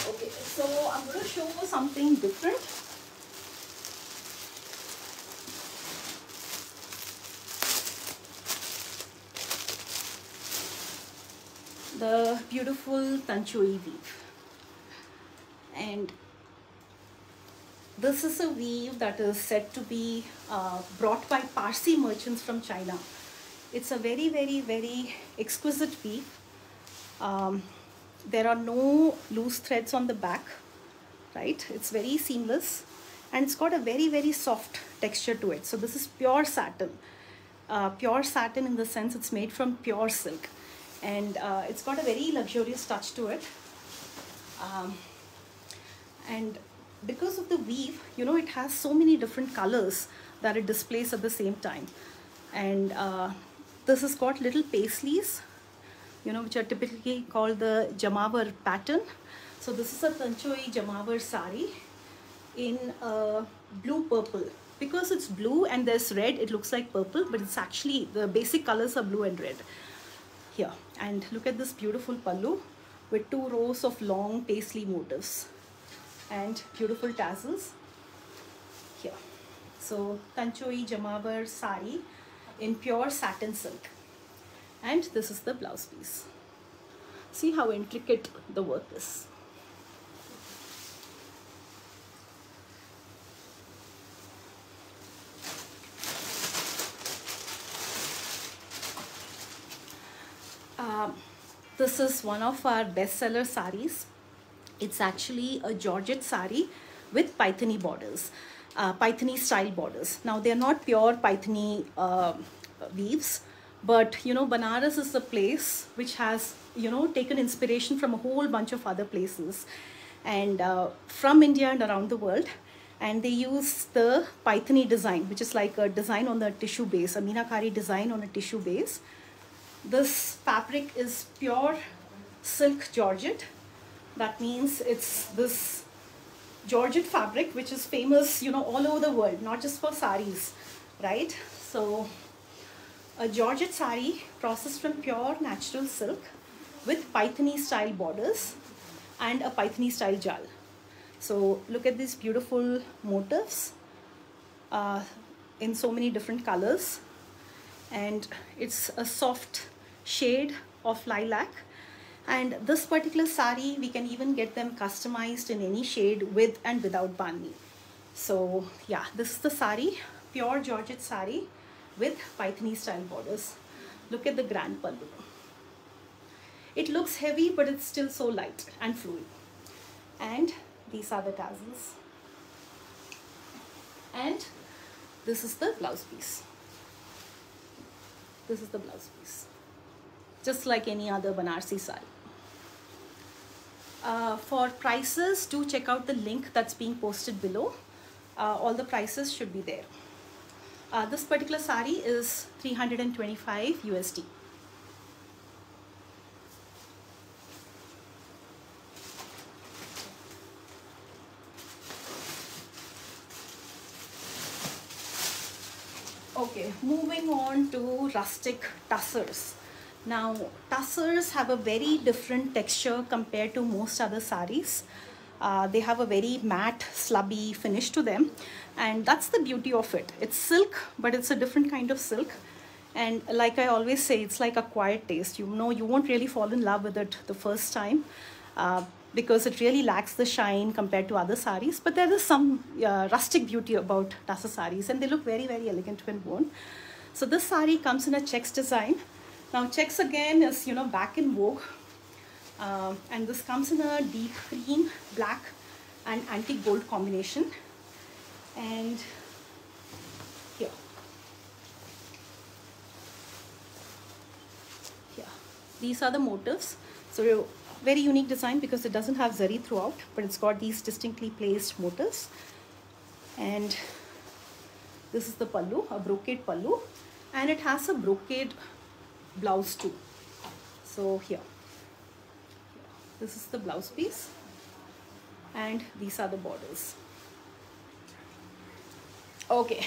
A: Okay, so I'm going to show you something different. The beautiful Tanchui weave. And this is a weave that is said to be brought by Parsi merchants from China. It's a very, very, very exquisite weave. There are no loose threads on the back, right? It's very seamless and it's got a very, very soft texture to it. So this is pure satin. Pure satin in the sense it's made from pure silk. And it's got a very luxurious touch to it. And because of the weave, you know, it has so many different colors that it displays at the same time. And this has got little paisleys, you know, which are typically called the Jamawar pattern. So this is a Tanchui Jamawar sari in blue purple. Because it's blue and there's red, it looks like purple, but it's actually, the basic colors are blue and red. Here, and look at this beautiful pallu with 2 rows of long paisley motifs and beautiful tassels here. So Tanchui Jamawar sari in pure satin silk, and this is the blouse piece. See how intricate the work is. This is one of our bestseller saris. It's actually a Georgette sari with Paithani borders, Paithani style borders. Now they're not pure Paithani weaves, but you know, Banaras is a place which has, you know, taken inspiration from a whole bunch of other places and from India and around the world. And they use the Paithani design, which is like a design on the tissue base, a meenakari design on a tissue base. This fabric is pure silk Georgette. That means it's this Georgette fabric which is famous, you know, all over the world, not just for saris, right? So a Georgette sari processed from pure natural silk with Paithani style borders and a Paithani style jal. So look at these beautiful motifs in so many different colors. And it's a soft shade of lilac, and this particular sari we can even get them customized in any shade with and without bandi. So yeah, this is the sari, pure Georgette sari with Paithani style borders. Look at the grand pallu. It looks heavy, but it's still so light and fluid. And these are the tassels, and this is the blouse piece. This is the blouse piece, just like any other Banarasi sari. For prices, do check out the link that's being posted below. All the prices should be there. This particular sari is 325 USD. Okay, moving on to rustic tussars. Now, tussars have a very different texture compared to most other saris. They have a very matte, slubby finish to them, and that's the beauty of it. It's silk, but it's a different kind of silk. And like I always say, it's like a quiet taste. You know, you won't really fall in love with it the first time because it really lacks the shine compared to other saris. But there is some rustic beauty about tussar saris, and they look very, very elegant when worn. So this sari comes in a checks design. Now checks again is, you know, back in vogue. And this comes in a deep green, black and antique gold combination. And here. These are the motifs. So very unique design because it doesn't have zari throughout, but it's got these distinctly placed motifs. And this is the pallu, a brocade pallu, and it has a brocade blouse too. So here, this is the blouse piece, and these are the borders. Okay.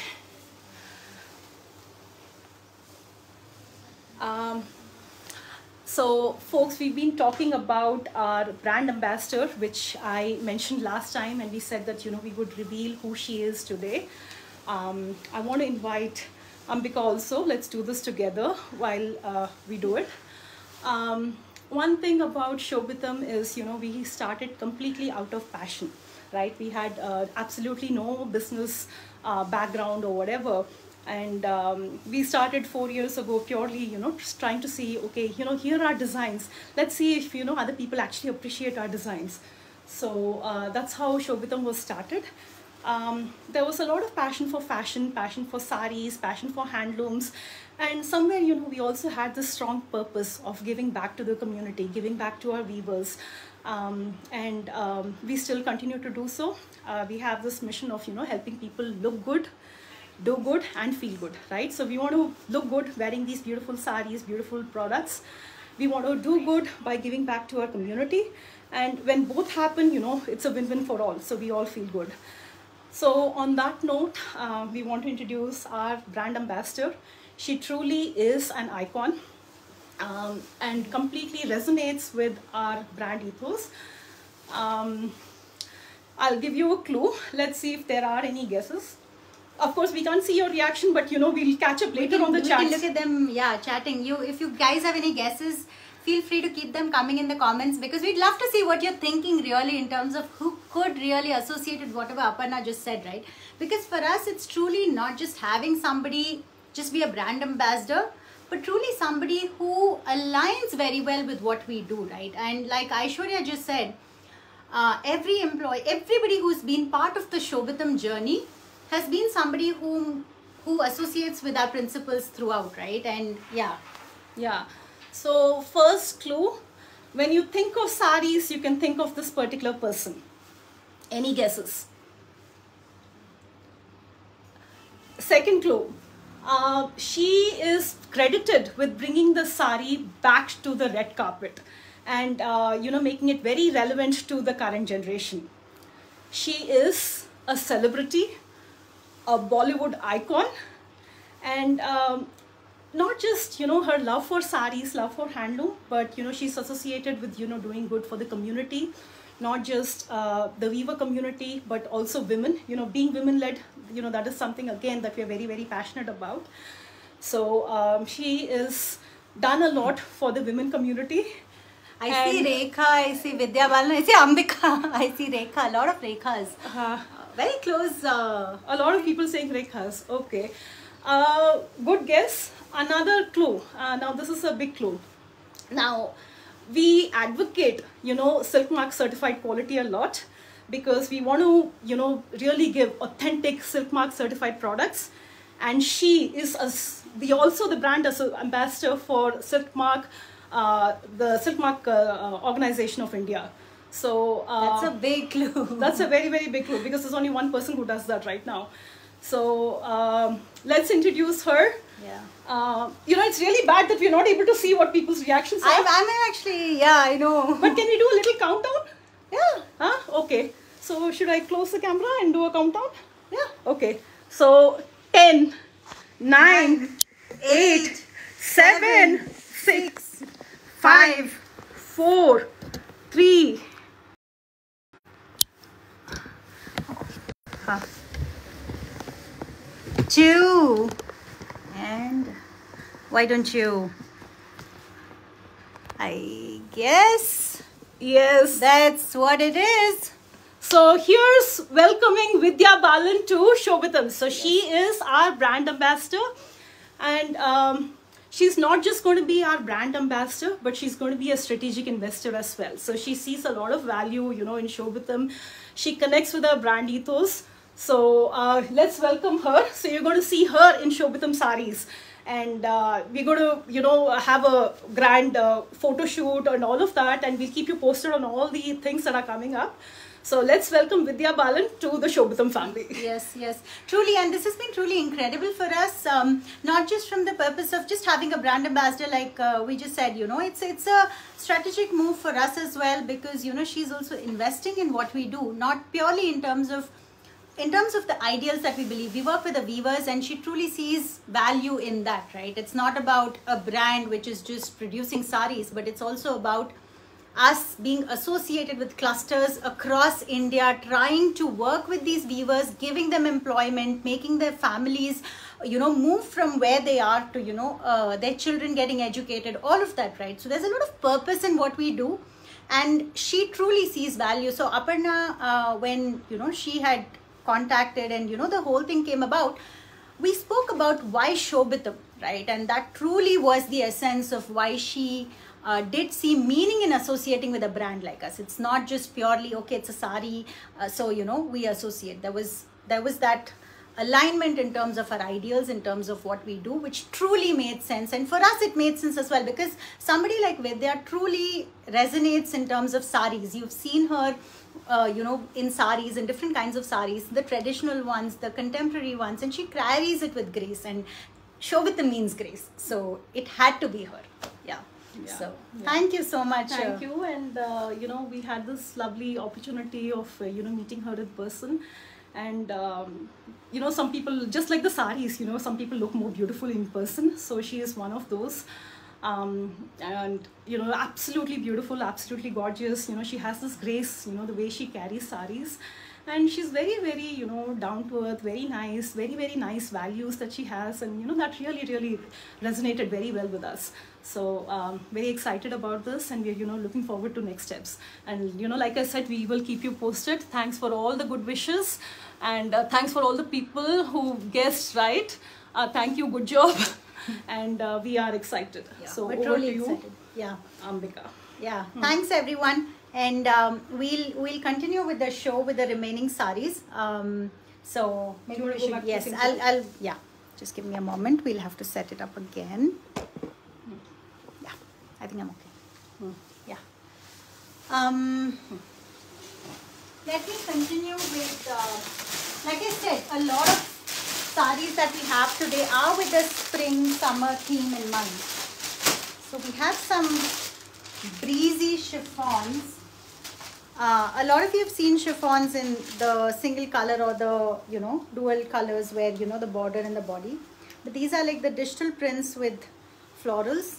A: So folks, we've been talking about our brand ambassador, which I mentioned last time, and we said that, we would reveal who she is today. I want to invite Ambika also. Let's do this together while we do it. One thing about Shobitam is, we started completely out of passion, right? We had absolutely no business background or whatever. And we started 4 years ago purely, just trying to see, okay, here are designs. Let's see if, other people actually appreciate our designs. So that's how Shobitam was started. There was a lot of passion for fashion, passion for saris, passion for handlooms. And somewhere, we also had this strong purpose of giving back to the community, giving back to our weavers. And we still continue to do so. We have this mission of, helping people look good, do good and feel good, right? So we want to look good wearing these beautiful saris, beautiful products. We want to do good by giving back to our community. And when both happen, it's a win-win for all. So we all feel good. So on that note, we want to introduce our brand ambassador. She truly is an icon and completely resonates with our brand ethos. I'll give you a clue. Let's see if there are any guesses. Of course, we can't see your reaction, but we'll catch up later on the chat.
B: We can look at them, chatting. If you guys have any guesses, feel free to keep them coming in the comments, because we'd love to see what you're thinking really in terms of who could really associate with whatever Aparna just said, right? Because for us, it's truly not just having somebody just be a brand ambassador, but truly somebody who aligns very well with what we do, right? And like Aishwarya just said, every employee, everybody who's been part of the Shobitam journey has been somebody who associates with our principles throughout, right? And
A: yeah. So first clue, when you think of saris, you can think of this particular person. Any guesses? Second clue, she is credited with bringing the sari back to the red carpet and making it very relevant to the current generation. She is a celebrity, a Bollywood icon, and not just her love for saris, love for handloom, but she's associated with doing good for the community, not just the weaver community, but also women. Being women led, that is something again that we are very, very passionate about. So she is done a lot for the women community.
B: I see Rekha, I see Vidya Balan, I see Ambika, I see Rekha, a lot of Rekhas. Very close.
A: A lot of people saying Rekhas. Okay. Good guess. Another clue. Now this is a big clue. Now we advocate, silk mark certified quality a lot, because we want to, really give authentic silk mark certified products. And she is also the brand ambassador for Silk Mark, the Silk Mark organization of India. So
B: that's a big clue.
A: That's a very, very big clue, because there's only one person who does that right now. So let's introduce her.
B: Yeah.
A: It's really bad that we're not able to see what people's reactions are.
B: I'm actually, I know.
A: But can we do a little countdown?
B: Yeah.
A: Okay. So should I close the camera and do a countdown? Yeah. Okay. So 10, 9, 8, 7, 6, 5, 4, 3.
B: Two. And why don't you? I guess.
A: Yes.
B: That's what it is.
A: So here's welcoming Vidya Balan to Shobitam. So she is our brand ambassador, and she's not just going to be our brand ambassador, but she's going to be a strategic investor as well. So she sees a lot of value, in Shobitam. She connects with our brand ethos. So let's welcome her. So you're going to see her in Shobitam saris. And we're going to, have a grand photo shoot and all of that. And we'll keep you posted on all the things that are coming up. So let's welcome Vidya Balan to the Shobitam family.
B: Yes, yes. Truly, and this has been truly incredible for us. Not just from the purpose of just having a brand ambassador, like we just said, it's a strategic move for us as well, because, she's also investing in what we do, not purely in terms of in terms of the ideals that we believe, we work with the weavers and she truly sees value in that, right? It's not about a brand which is just producing saris, but it's also about us being associated with clusters across India, trying to work with these weavers, giving them employment, making their families, move from where they are to, their children getting educated, all of that, right? So there's a lot of purpose in what we do. And she truly sees value. So Aparna, when, she had contacted and, the whole thing came about, we spoke about why Shobitam, right? And that truly was the essence of why she did see meaning in associating with a brand like us. It's not just purely, okay, it's a sari, so, we associate. There was that alignment in terms of our ideals, in terms of what we do, which truly made sense. And for us, it made sense as well, because somebody like Vidya truly resonates in terms of saris. You've seen her, in saris, in different kinds of saris, the traditional ones, the contemporary ones, and she carries it with grace. And Shobitam means grace. So it had to be her. Yeah.
A: Yeah.
B: So thank you so much.
A: Thank you. And, we had this lovely opportunity of, meeting her in person. And, some people, just like the saris, some people look more beautiful in person. So she is one of those. And, absolutely beautiful, absolutely gorgeous. She has this grace, the way she carries saris. And she's very, very, down to earth, very nice, very, very nice values that she has. And, that really, really resonated very well with us. So very excited about this, and we're, looking forward to next steps. And, like I said, we will keep you posted. Thanks for all the good wishes. And thanks for all the people who guessed right. Thank you. Good job. And we are excited.
B: Yeah,
A: so
B: we're
A: over
B: truly
A: to you,
B: excited. Yeah.
A: Ambika.
B: Yeah. Thanks, everyone. And we'll continue with the show with the remaining saris. So maybe we should, yes, I'll yeah, just give me a moment. We'll have to set it up again. Yeah, I think I'm okay. Yeah. Let me continue with, like I said, a lot of saris that we have today are with the spring summer theme in mind. So we have some breezy chiffons. A lot of you have seen chiffons in the single color or the, dual colors where, the border and the body. But these are like the digital prints with florals.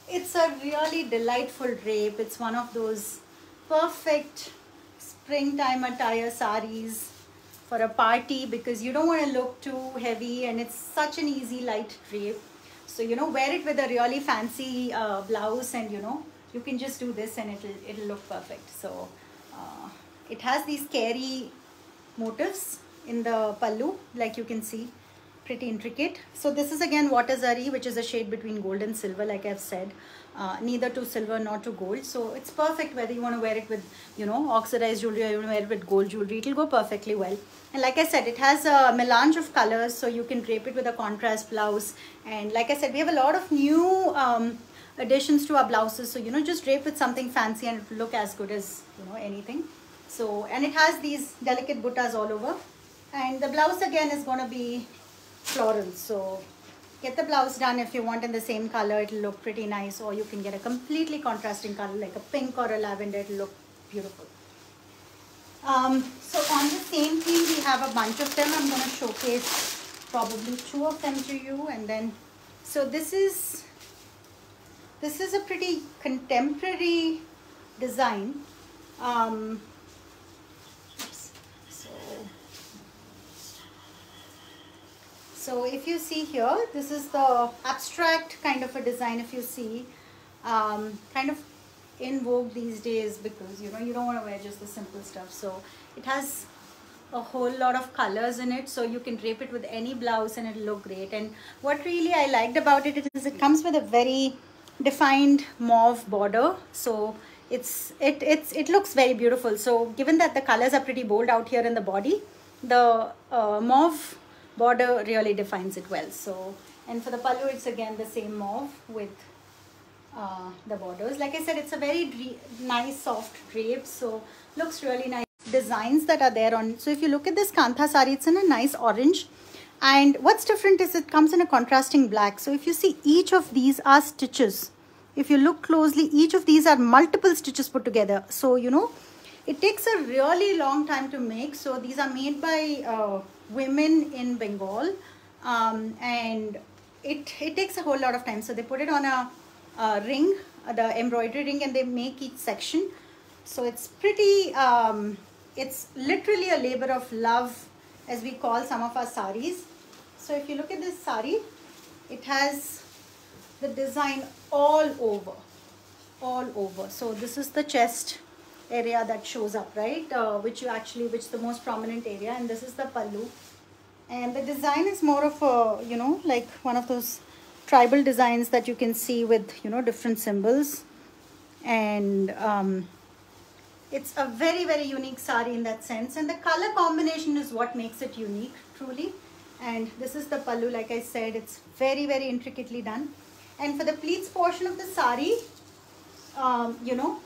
B: It's a really delightful drape. It's one of those perfect springtime attire saris for a party, because you don't want to look too heavy, and it's such an easy light drape. So, wear it with a really fancy blouse, and, you can just do this and it'll look perfect. So, it has these scary motifs in the pallu, like you can see, pretty intricate. So, this is again water zari, which is a shade between gold and silver, like I've said, neither to silver nor to gold. So, it's perfect whether you want to wear it with, oxidized jewelry, or you want to wear it with gold jewelry, it'll go perfectly well. And like I said, it has a melange of colors, so you can drape it with a contrast blouse. And like I said, we have a lot of new additions to our blouses. So, just drape with something fancy and it will look as good as, anything. So, and it has these delicate buttas all over. And the blouse again is going to be floral. So, get the blouse done if you want in the same color. It'll look pretty nice. Or you can get a completely contrasting color like a pink or a lavender. It'll look beautiful. So on the same theme, we have a bunch of them. I'm going to showcase probably 2 of them to you, and then, so this is a pretty contemporary design. So if you see here, this is the abstract kind of a design. If you see, kind of in vogue these days, because you don't want to wear just the simple stuff. So it has a whole lot of colors in it, so you can drape it with any blouse and it'll look great. And what really I liked about it is it comes with a very defined mauve border, so it looks very beautiful. So given that the colors are pretty bold out here in the body, the mauve border really defines it well. So, and for the pallu, it's again the same mauve with the borders. Like I said, it's a very nice soft drape, so looks really nice. Designs that are there on, so if you look at this kantha sari, it's in a nice orange, and what's different is it comes in a contrasting black. So if you see, each of these are stitches. If you look closely, each of these are multiple stitches put together. So It takes a really long time to make. So these are made by women in Bengal, and it takes a whole lot of time. So they put it on a ring, the embroidery ring, and they make each section. So it's pretty, it's literally a labor of love, as we call some of our saris. So if you look at this sari, it has the design all over. So this is the chest area that shows up, right? Which the most prominent area, and this is the pallu. And the design is more of a, you know, like one of those tribal designs that you can see with, you know, different symbols. And it's a very, very unique sari in that sense. And the color combination is what makes it unique, truly. And this is the pallu, like I said, it's very, very intricately done. And for the pleats portion of the sari, you know,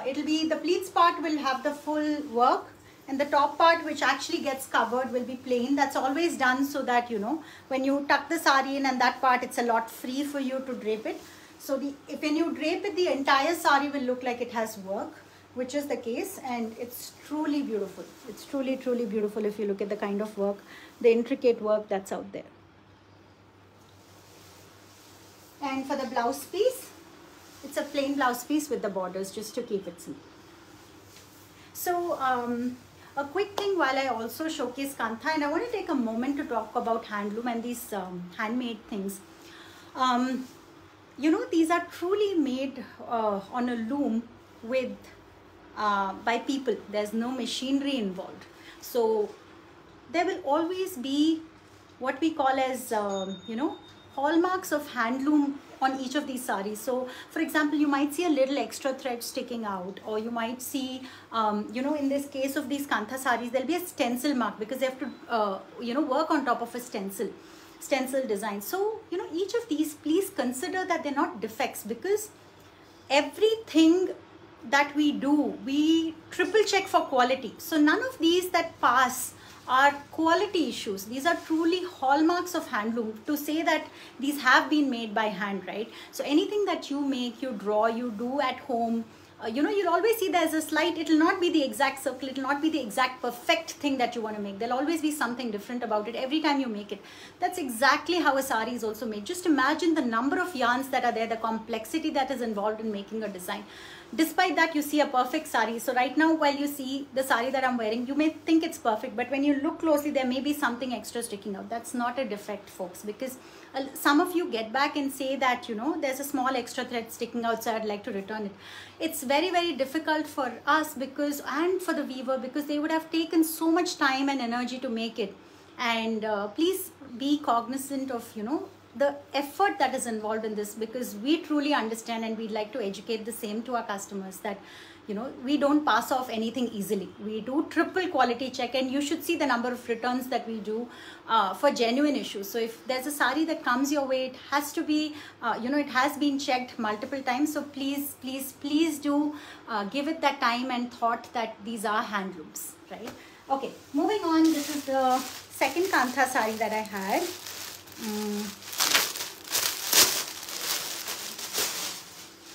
B: it'll be, the pleats part will have the full work, and the top part, which actually gets covered, will be plain. That's always done so that, you know, when you tuck the sari in and that part, it's a lot free for you to drape it. So when you drape it, the entire sari will look like it has work, which is the case, and it's truly beautiful. It's truly, truly beautiful if you look at the kind of work, the intricate work that's out there. And for the blouse piece, it's a plain blouse piece with the borders, just to keep it simple. So a quick thing while I also showcase Kantha, and I want to take a moment to talk about handloom and these handmade things. You know, these are truly made on a loom with by people. There's no machinery involved. So there will always be what we call as, you know, hallmarks of handloom on each of these saris. So for example, you might see a little extra thread sticking out, or you might see, you know, in this case of these Kantha saris, there'll be a stencil mark because they have to, you know, work on top of a stencil design. So, you know, each of these, please consider that they're not defects, because everything that we do, we triple check for quality. So none of these that pass are quality issues. These are truly hallmarks of handloom, to say that these have been made by hand, right? So anything that you make, you draw, you do at home, you know, you'll always see there's a slight, it'll not be the exact circle, it'll not be the exact perfect thing that you want to make. There'll always be something different about it every time you make it. That's exactly how a sari is also made. Just imagine the number of yarns that are there, the complexity that is involved in making a design. Despite that, you see a perfect sari. So right now, while you see the sari that I'm wearing, you may think it's perfect, but when you look closely, there may be something extra sticking out. That's not a defect, folks, because some of you get back and say that, you know, there's a small extra thread sticking out, so I'd like to return it. It's very, very difficult for us, because, and for the weaver, because they would have taken so much time and energy to make it. And please be cognizant of, you know, the effort that is involved in this, because we truly understand, and we'd like to educate the same to our customers, that, you know, we don't pass off anything easily. We do triple quality check, and you should see the number of returns that we do for genuine issues. So if there's a sari that comes your way, it has to be, you know, it has been checked multiple times. So please, please, please do give it that time and thought that these are handlooms, right? Okay, moving on. This is the second Kantha sari that I had.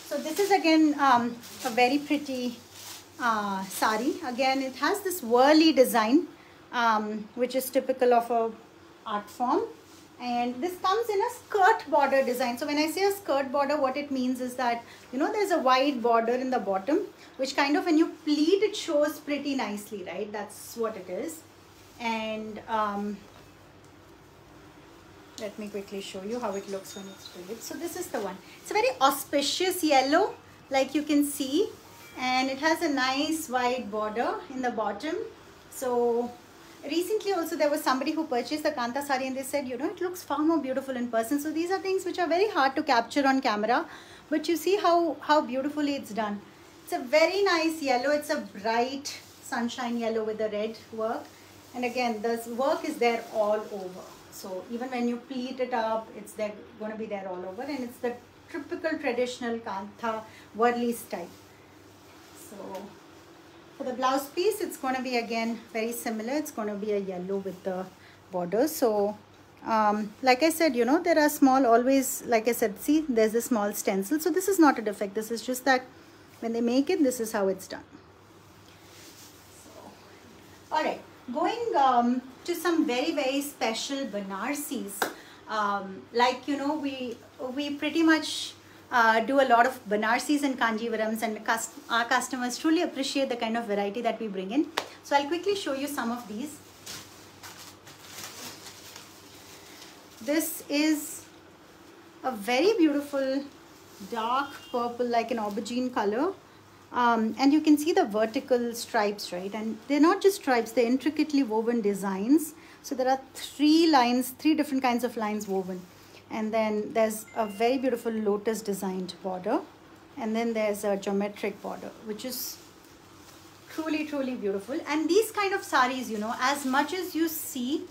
B: So this is again a very pretty sari. Again, it has this whirly design, which is typical of a art form. And this comes in a skirt border design. So when I say a skirt border, what it means is that, you know, there's a wide border in the bottom, which kind of, when you pleat, it shows pretty nicely, right? That's what it is. And let me quickly show you how it looks when it's pleated. So this is the one. It's a very auspicious yellow, like you can see, and it has a nice wide border in the bottom. So recently also there was somebody who purchased the Kantha sari, and they said, you know, it looks far more beautiful in person. So these are things which are very hard to capture on camera, but you see how beautifully it's done. It's a very nice yellow. It's a bright sunshine yellow with the red work, and again, the work is there all over. So even when you pleat it up, it's there, going to be there all over, and it's the typical traditional Kantha whirly style. So for the blouse piece, it's going to be again very similar. It's going to be a yellow with the border. So like I said, you know, there are small, always, like I said, see, there's a small stencil. So this is not a defect. This is just that when they make it, this is how it's done. Alright, going to some very special Banarasis. Like, you know, we pretty much do a lot of Banarasis and Kanjivarams, and our customers truly appreciate the kind of variety that we bring in. So I'll quickly show you some of these. This is a very beautiful dark purple, like an aubergine color. And you can see the vertical stripes, right? And they're not just stripes, they're intricately woven designs. So there are three different kinds of lines woven. And then there's a very beautiful lotus designed border. And then there's a geometric border, which is truly beautiful. And these kind of saris, you know, as much as you see,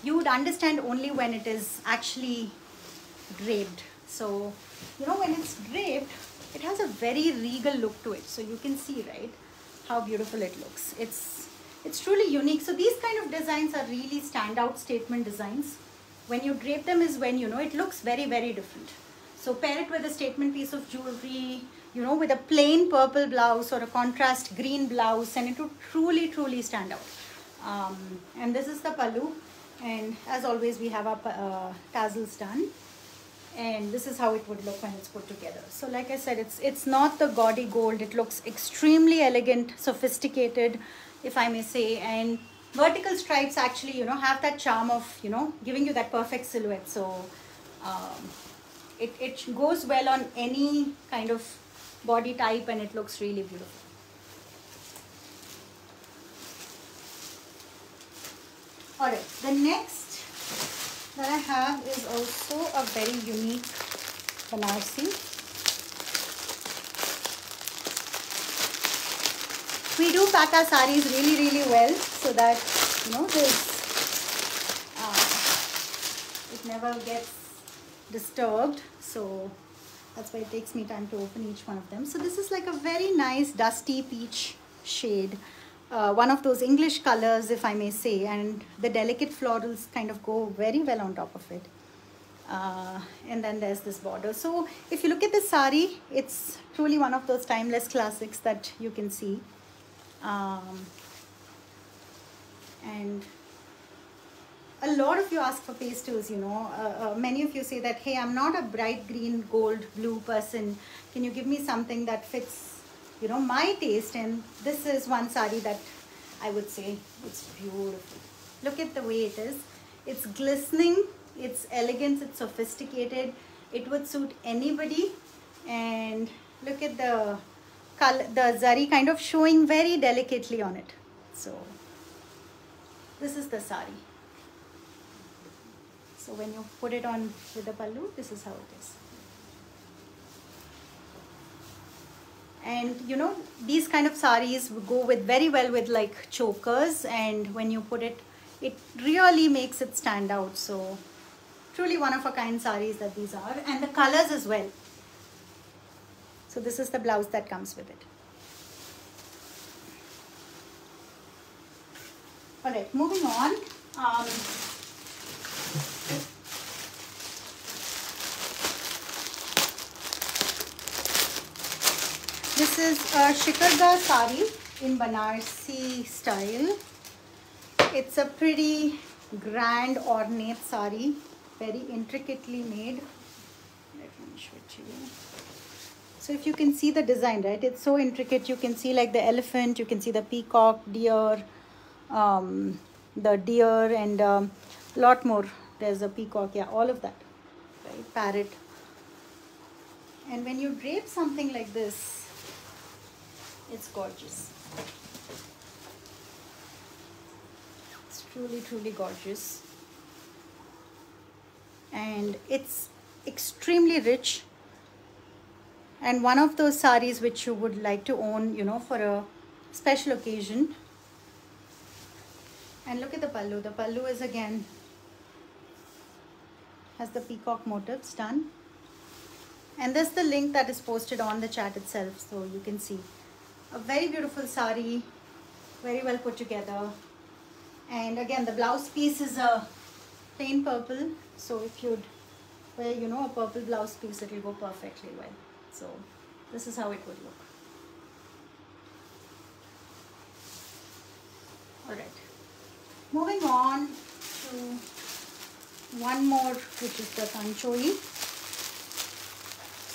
B: you would understand only when it is actually draped. So, you know, when it's draped, it has a very regal look to it. So you can see, right, how beautiful it looks. It's truly unique. So these kind of designs are really standout statement designs. When you drape them is when, you know, it looks very different. So pair it with a statement piece of jewelry, you know, with a plain purple blouse or a contrast green blouse, and it would truly stand out. And this is the pallu. And as always, we have our tassels done. And this is how it would look when it's put together. So like I said, it's not the gaudy gold. It looks extremely elegant, sophisticated, if I may say. And vertical stripes actually, you know, have that charm of, you know, giving you that perfect silhouette. So it goes well on any kind of body type, and it looks really beautiful. Alright, the next that I have is also a very unique Banarasi. We do pack our saris really well, so that, you know, it never gets disturbed. So that's why it takes me time to open each one of them. So this is like a very nice dusty peach shade. One of those English colors, if I may say, and the delicate florals kind of go very well on top of it. And then there's this border. So if you look at this sari, it's truly one of those timeless classics that you can see. And a lot of you ask for pastels, you know. Many of you say that, hey, I'm not a bright green, gold, blue person. Can you give me something that fits, you know, my taste? And this is one sari that I would say it's beautiful. Look at the way it is. It's glistening, it's elegant, it's sophisticated. It would suit anybody. And look at the color, the zari kind of showing very delicately on it. So this is the sari. So when you put it on with the pallu, this is how it is. And you know, these kind of saris go with very well with like chokers, and when you put it, it really makes it stand out. So truly one of a kind saris that these are, and the colors as well. So this is the blouse that comes with it. Alright, moving on. This is a Shikarga sari in Banarasi style. It's a pretty grand ornate sari, very intricately made. Let me show it to you. So if you can see the design, right, it's so intricate. You can see like the elephant, you can see the peacock, deer, the deer, and a lot more. There's a peacock, yeah, all of that, right, parrot. And when you drape something like this, it's gorgeous. It's truly gorgeous. And it's extremely rich. And one of those saris which you would like to own, you know, for a special occasion. And look at the pallu. The pallu is again, has the peacock motifs done. And there's the link that is posted on the chat itself, so you can see. A very beautiful sari, very well put together. And again, the blouse piece is a plain purple. So if you'd wear, you know, a purple blouse piece, it will go perfectly well. So this is how it would look. Alright. moving on to one more, which is the Tanchoi.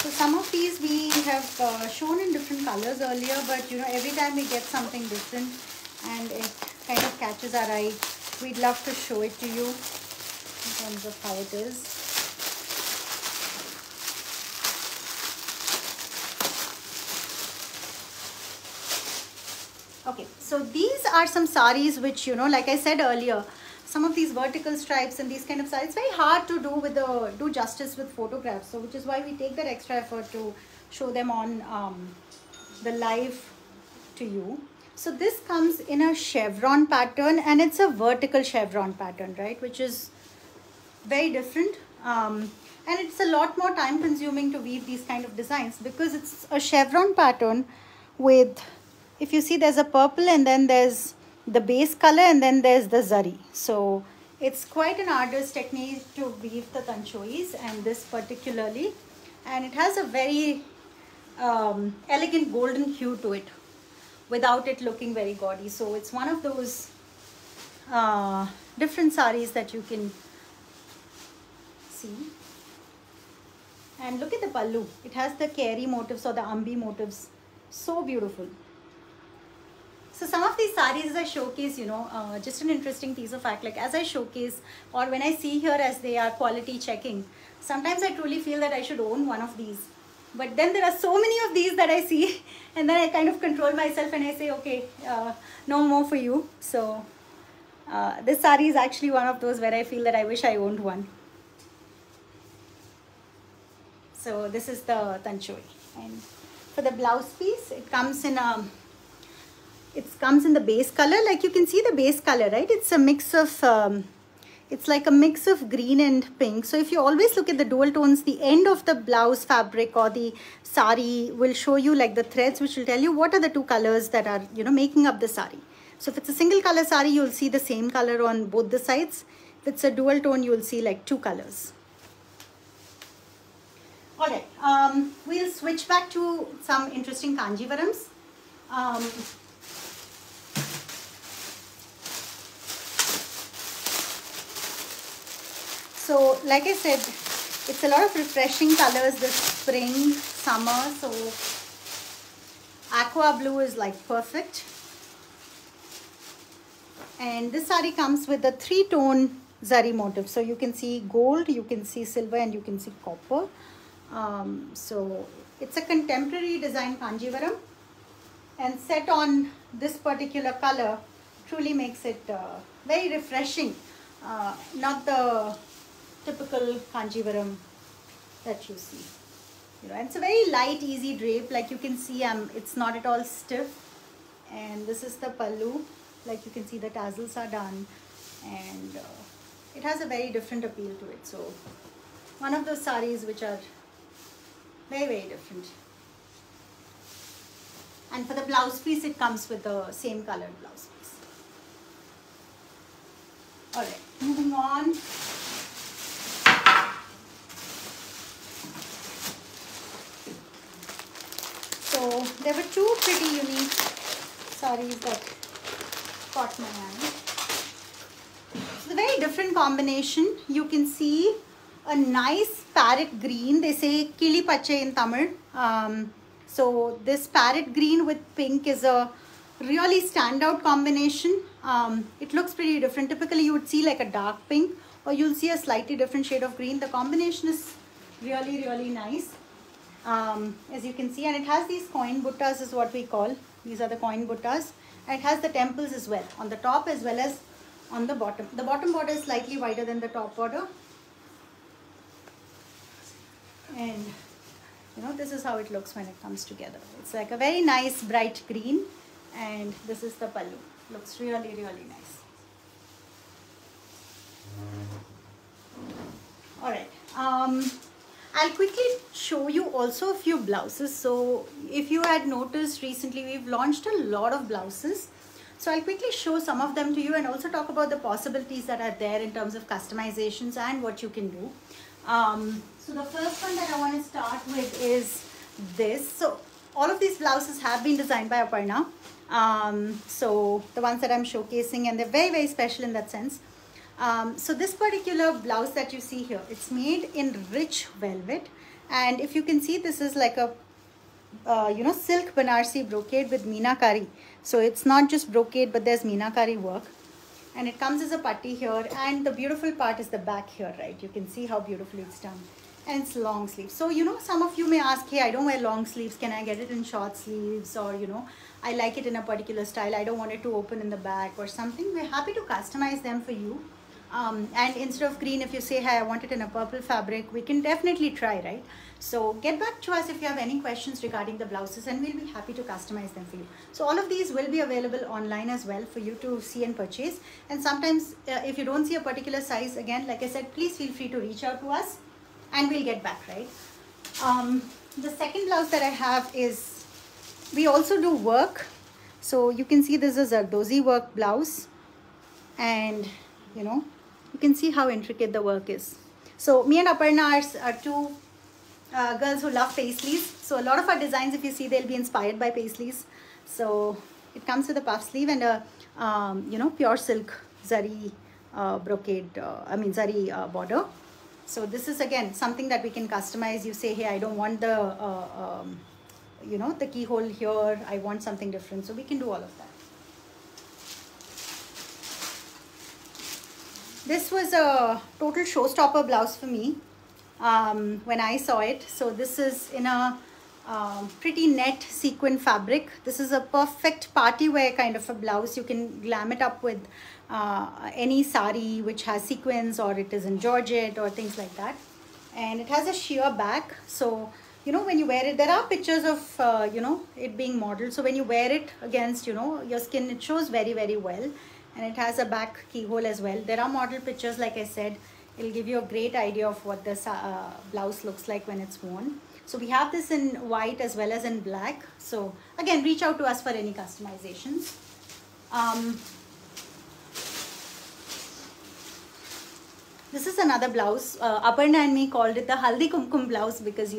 B: So some of these we have shown in different colors earlier, but you know, every time we get something different and it kind of catches our eye, we'd love to show it to you in terms of how it is. Okay, so these are some saris which, you know, like I said earlier, some of these vertical stripes and these kind of saris, it's very hard to do justice with photographs. So which is why we take that extra effort to show them on the live to you. So this comes in a chevron pattern, and it's a vertical chevron pattern, right? Which is very different. And it's a lot more time consuming to weave these kind of designs because it's a chevron pattern with, if you see, there's a purple and then there's the base color and then there's the zari. So it's quite an arduous technique to weave the tanchois, and this particularly, and it has a very elegant golden hue to it without it looking very gaudy. So it's one of those different saris that you can see. And look at the pallu. It has the keri motifs or the ambi motifs. So beautiful. So some of these saris as I showcase, you know, just an interesting piece of fact, like as I showcase or when I see here as they are quality checking, sometimes I truly feel that I should own one of these. But then there are so many of these that I see, and then I kind of control myself and I say, okay, no more for you. So this sari is actually one of those where I feel that I wish I owned one. So this is the tanchoi. And for the blouse piece, it comes in the base color. Like you can see the base color, right? It's a mix of it's like a mix of green and pink. So if you always look at the dual tones, the end of the blouse fabric or the sari will show you like the threads, which will tell you what are the two colors that are, you know, making up the sari. So if it's a single color sari, you'll see the same color on both the sides. If it's a dual tone, you'll see like two colors. Alright, we'll switch back to some interesting Kanjivarams. So like I said, it's a lot of refreshing colors this spring, summer. So aqua blue is like perfect. And this sari comes with a 3-tone zari motif. So you can see gold, you can see silver, and you can see copper. So it's a contemporary design Kanjivaram, and set on this particular color truly makes it very refreshing. Not the typical Kanjivaram that you see. You know, and it's a very light, easy drape. Like you can see, it's not at all stiff. And this is the pallu. Like you can see, the tassels are done, and it has a very different appeal to it. So one of those saris which are very, very different. And for the blouse piece, it comes with the same colored blouse piece. Alright, moving on. So there were two pretty unique saris that caught my eye. It's a very different combination. You can see a nice parrot green. They say kili pache in Tamil. So this parrot green with pink is a really standout combination. It looks pretty different. Typically you would see like a dark pink, or you'll see a slightly different shade of green. The combination is really, really nice. As you can see, and it has these coin buttas is what we call. These are the coin buttas. And it has the temples as well, on the top as well as on the bottom. The bottom border is slightly wider than the top border. And you know, this is how it looks when it comes together. It's like a very nice bright green, and this is the pallu. Looks really, really nice. Alright, I'll quickly show you also a few blouses. So if you had noticed recently, we've launched a lot of blouses. So I'll quickly show some of them to you and also talk about the possibilities that are there in terms of customizations and what you can do. So the first one that I want to start with is this. So all of these blouses have been designed by Aparna. So the ones that I'm showcasing, and they're very, very special in that sense. So this particular blouse that you see here, it's made in rich velvet. And if you can see, this is like a, silk Banarasi brocade with meenakari. So it's not just brocade, but there's meenakari work. And it comes as a patti here. And the beautiful part is the back here, right? You can see how beautifully it's done. And it's long sleeves. So, some of you may ask, hey, I don't wear long sleeves. Can I get it in short sleeves? Or, I like it in a particular style. I don't want it to open in the back or something. We're happy to customize them for you. And instead of green, if you say, hey, I want it in a purple fabric, we can definitely try, right? So get back to us if you have any questions regarding the blouses, and we'll be happy to customize them for you. So all of these will be available online as well for you to see and purchase. And sometimes if you don't see a particular size, again, like I said, please feel free to reach out to us and we'll get back, right? The second blouse that I have is, we also do work. So you can see this is a Zardozi work blouse, and you can see how intricate the work is. So me and Aparna are two girls who love paisleys. So a lot of our designs, if you see, they'll be inspired by paisleys. So it comes with a puff sleeve and a pure silk zari brocade, zari border. So this is again something that we can customize. You say, hey, I don't want the the keyhole here, I want something different. So we can do all of that. This was a total showstopper blouse for me when I saw it. So this is in a pretty net sequin fabric. This is a perfect party wear kind of a blouse. You can glam it up with any sari which has sequins, or it is in georgette or things like that. And it has a sheer back. So when you wear it, there are pictures of it being modeled. So when you wear it against your skin, it shows very, very well. And it has a back keyhole as well. There are model pictures, like I said. It'll give you a great idea of what this blouse looks like when it's worn. So we have this in white as well as in black. So again, reach out to us for any customizations. This is another blouse. Aparna and me called it the Haldi Kumkum blouse because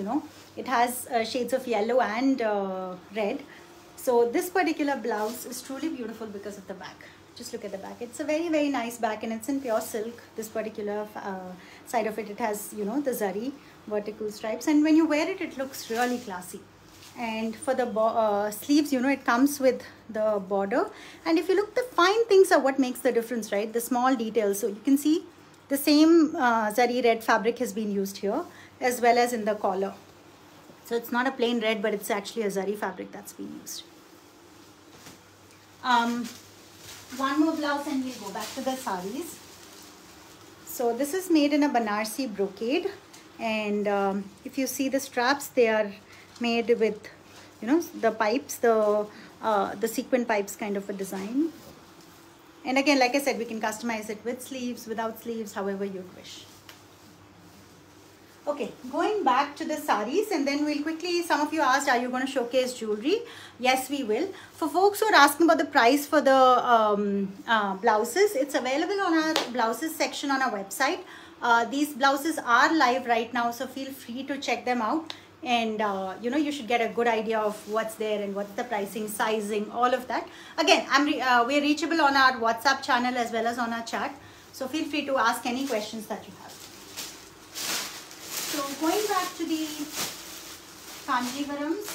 B: it has shades of yellow and red. So this particular blouse is truly beautiful because of the back. Just look at the back. It's a very, very nice back, and it's in pure silk. This particular side of it, it has the zari vertical stripes, and when you wear it, it looks really classy. And for the sleeves, it comes with the border. And if you look, the fine things are what makes the difference, right? The small details. So you can see the same zari red fabric has been used here, as well as in the collar. So it's not a plain red, but it's actually a zari fabric that's been used. One more blouse and we'll go back to the saris. So this is made in a Banarasi brocade, and if you see the straps, they are made with the pipes, the sequin pipes kind of a design. And again, like I said, we can customize it with sleeves, without sleeves, however you'd wish. Okay, going back to the saris, and then we'll quickly, some of you asked, are you going to showcase jewelry? Yes, we will. For folks who are asking about the price for the blouses, it's available on our blouses section on our website. These blouses are live right now, so feel free to check them out. And you should get a good idea of what's there and what's the pricing, sizing, all of that. Again, we're reachable on our WhatsApp channel as well as on our chat. So feel free to ask any questions that you have. So going back to the Kanjivarams.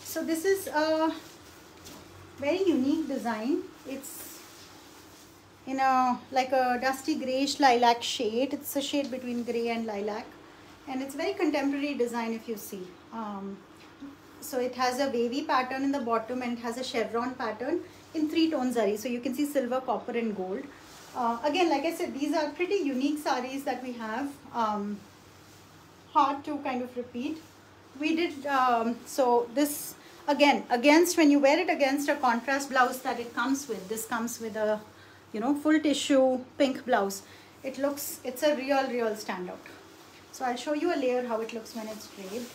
B: So this is a very unique design. It's in like a dusty grayish lilac shade. It's a shade between grey and lilac. And it's very contemporary design if you see. So it has a wavy pattern in the bottom and it has a chevron pattern in 3-tone zari. So you can see silver, copper and gold. Again, like I said, these are pretty unique saris that we have. Hard to kind of repeat. We did, so this again, when you wear it against a contrast blouse that it comes with, this comes with a, full tissue pink blouse. It's a real standout. So I'll show you a layer how it looks when it's draped.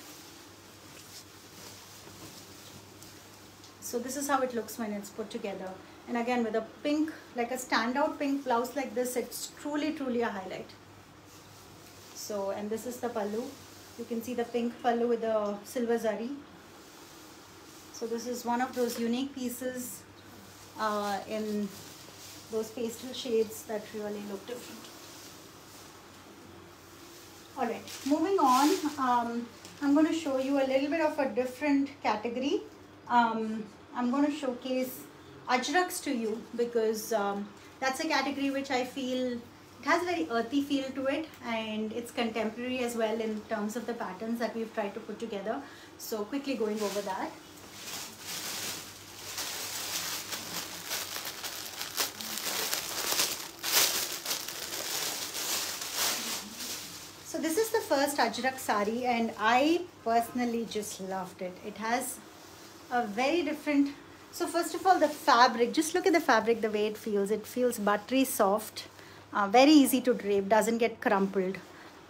B: So this is how it looks when it's put together. And again with a pink, like a standout pink blouse like this, it's truly a highlight. So, and this is the pallu. You can see the pink pallu with the silver zari. So this is one of those unique pieces in those pastel shades that really look different. Alright, moving on, I'm going to show you a little bit of a different category. I'm going to showcase ajraks to you because that's a category which I feel it has a very earthy feel to it, and it's contemporary as well in terms of the patterns that we've tried to put together. So quickly going over that. So this is the first ajrak sari, and I personally just loved it. It has a very different, so first of all the fabric, just look at the fabric, the way it feels. It feels buttery soft, very easy to drape, doesn't get crumpled.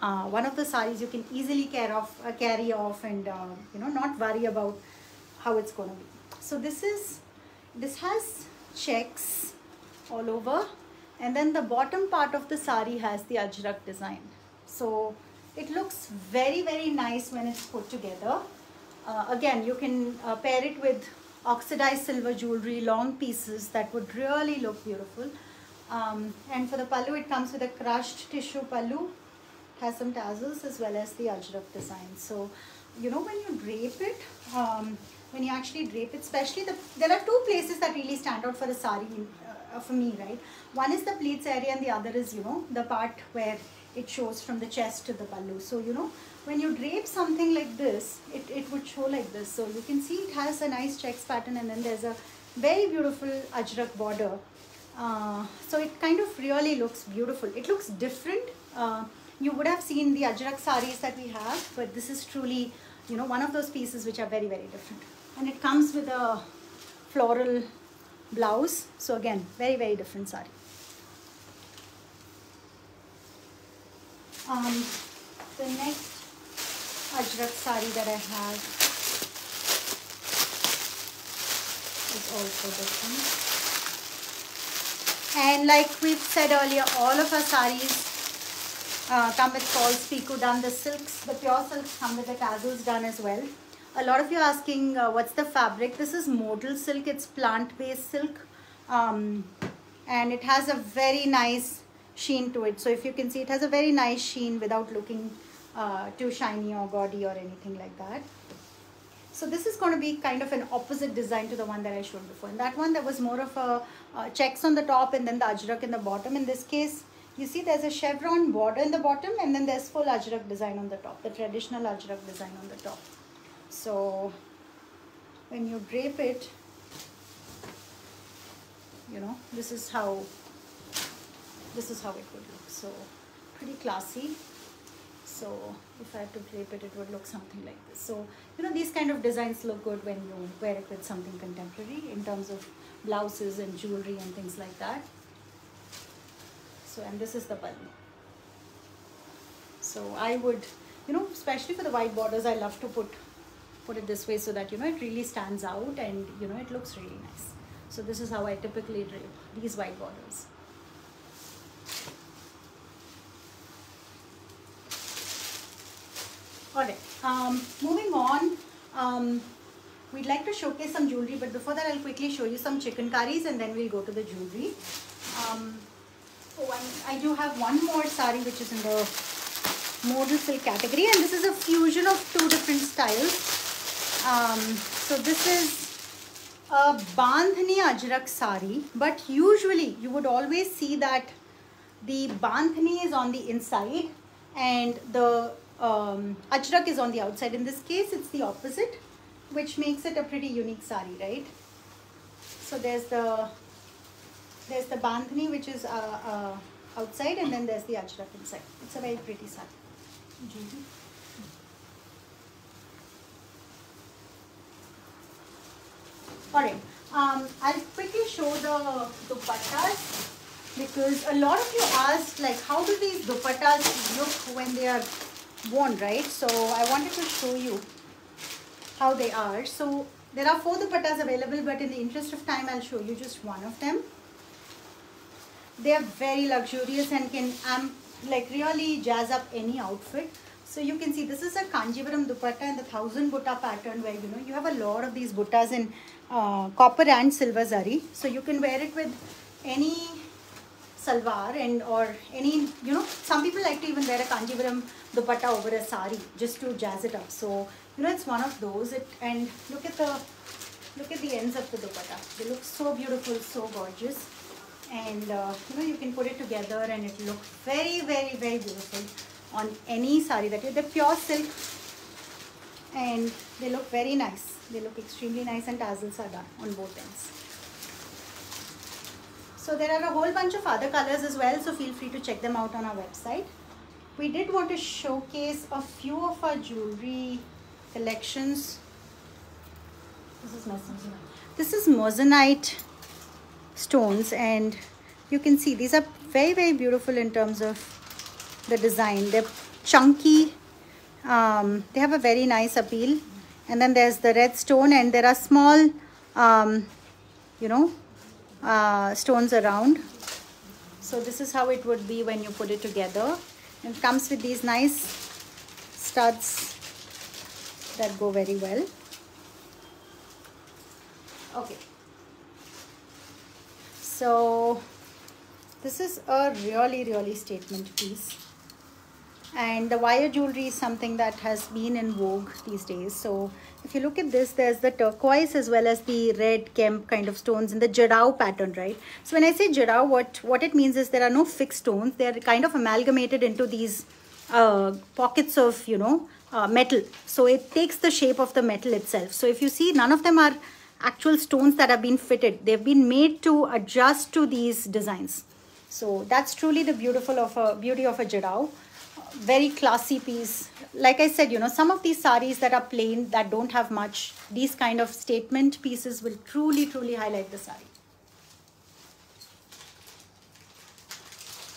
B: One of the saris you can easily carry off and you know, not worry about how it's going to be. So this has checks all over, and then the bottom part of the sari has the ajrak design. So it looks very nice when it's put together. Again, you can pair it with oxidized silver jewelry, long pieces that would really look beautiful. And for the pallu, it comes with a crushed tissue pallu, has some tassels as well as the ajrak design. So, you know, when you drape it, when you actually drape it, especially there are two places that really stand out for the sari for me, right? One is the pleats area and the other is, you know, the part where it shows from the chest to the pallu. So, you know, when you drape something like this, it would show like this. So you can see it has a nice checks pattern, and then there's a very beautiful ajrak border. So it kind of really looks beautiful. It looks different. You would have seen the ajrak saris that we have, but this is truly, you know, one of those pieces which are very different. And it comes with a floral blouse. So again, very different sari. The next ajrak sari that I have is also different. And like we've said earlier, all of our saris come with false pico done. The silks, the pure silks come with the tassels done as well. A lot of you are asking what's the fabric. This is modal silk. It's plant-based silk, and it has a very nice sheen to it. So if you can see, it has a very nice sheen without looking too shiny or gaudy or anything like that. So this is going to be kind of an opposite design to the one that I showed before. In that one, there was more of a checks on the top and then the ajrak in the bottom. In this case, you see there's a chevron border in the bottom, and then there's full ajrak design on the top, the traditional ajrak design on the top. So when you drape it, you know, this is how it would look. So pretty classy. So if I had to drape it, it would look something like this. So, you know, these kind of designs look good when you wear it with something contemporary in terms of blouses and jewelry and things like that. So, and this is the pallu. So I would, you know, especially for the white borders, I love to put it this way so that, you know, it really stands out and, you know, it looks really nice. So this is how I typically drape these white borders. Alright, moving on, we'd like to showcase some jewelry, but before that I'll quickly show you some chikankaris and then we'll go to the jewelry. I do have one more sari which is in the modal silk category, and this is a fusion of two different styles. So this is a Bandhani ajrak sari, but usually you would always see that the Bandhani is on the inside and the ajrak is on the outside. In this case, it's the opposite, which makes it a pretty unique sari, right? So there's the Bandhani, which is outside, and then there's the ajrak inside. It's a very pretty sari. Alright, I'll quickly show the dupattas, because a lot of you asked, like, how do these dupattas look when they are worn, right? So I wanted to show you how they are. So There are 4 dupattas available, but in the interest of time, I'll show you just one of them. They are very luxurious and can like really jazz up any outfit. So you can see this is a Kanjivaram dupatta in the 1000 butta pattern, where you have a lot of these buttas in copper and silver zari. So you can wear it with any salwar or any, some people like to even wear a Kanjivaram dupatta over a sari just to jazz it up. So it's one of those. And look at the ends of the dupatta. They look so beautiful, so gorgeous. And you can put it together and it looks very, very, very beautiful on any sari that they're pure silk, and they look very nice. They look extremely nice, and tassels are done on both ends. So there are a whole bunch of other colors as well, so feel free to check them out on our website. We did want to showcase a few of our jewelry collections. This is moissanite stones, and you can see these are very, very beautiful in terms of the design. They're chunky, they have a very nice appeal. And then there's the red stone, and there are small stones around. So this is how it would be when you put it together. It comes with these nice studs that go very well. Okay, so this is a really, really statement piece. And the wire jewelry is something that has been in vogue these days. So if you look at this, there's the turquoise as well as the red kemp kind of stones in the jarrao pattern, right? So when I say jarrao, what it means is there are no fixed stones. They are kind of amalgamated into these pockets of, metal. So it takes the shape of the metal itself. So if you see, none of them are actual stones that have been fitted. They've been made to adjust to these designs. So that's truly the beauty of a jarrao. Very classy piece. Like I said, some of these saris that are plain, that don't have much, these kind of statement pieces will truly, truly highlight the sari.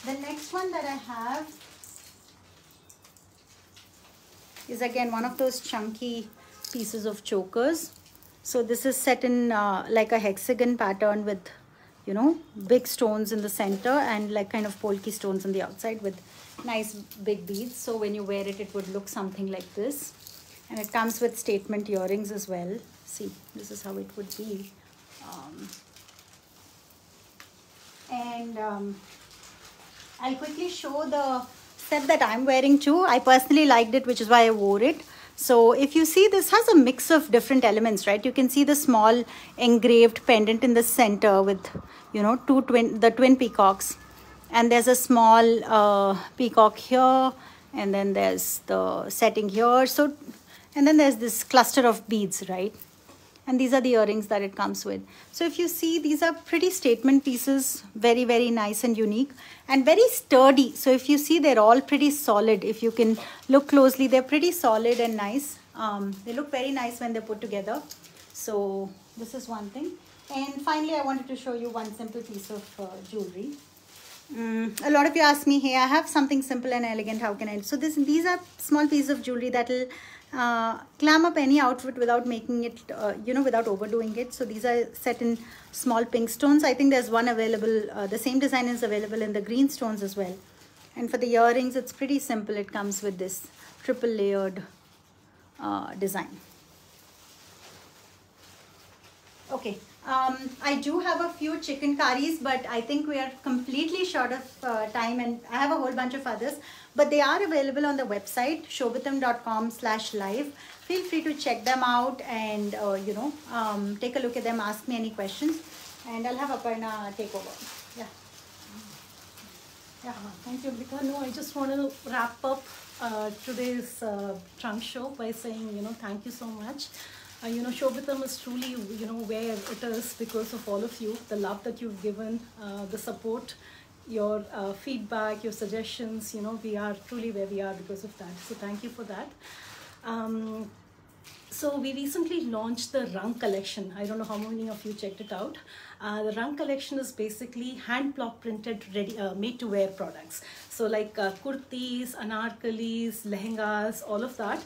B: The next one that I have is again one of those chunky pieces of chokers. So this is set in like a hexagon pattern with, big stones in the center and like kind of polki stones on the outside with nice big beads. So when you wear it, it would look something like this. And it comes with statement earrings as well. See, this is how it would be. I'll quickly show the set that I'm wearing too. I personally liked it, which is why I wore it. So if you see, this has a mix of different elements, right? You can see the small engraved pendant in the center with, the twin peacocks. And there's a small peacock here, and then there's the setting here. So, and then there's this cluster of beads, right? And these are the earrings that it comes with. So if you see, these are pretty statement pieces, very, very nice and unique and very sturdy. So if you see, they're all pretty solid. If you can look closely, they're pretty solid and nice. They look very nice when they're put together. So this is one thing. And finally, I wanted to show you one simple piece of jewelry. A lot of you ask me, hey, I have something simple and elegant, how can I? So these are small pieces of jewelry that will clam up any outfit without making it, without overdoing it. So these are set in small pink stones. I think there's one available, the same design is available in the green stones as well. And for the earrings, it's pretty simple. It comes with this triple layered design. Okay. I do have a few chicken curries, but I think we are completely short of time, and I have a whole bunch of others, but they are available on the website shobitam.com/live. Feel free to check them out and take a look at them, ask me any questions, and I'll have Aparna take over.
A: Yeah, thank you, Amrita. No, I just want to wrap up today's trunk show by saying, thank you so much. Shobitam is truly, where it is because of all of you, the love that you've given, the support, your feedback, your suggestions. We are truly where we are because of that. So thank you for that. So we recently launched the Rang collection. I don't know how many of you checked it out. The Rang collection is basically hand block printed, ready, made to wear products. So like kurtis, anarkalis, lehengas, all of that.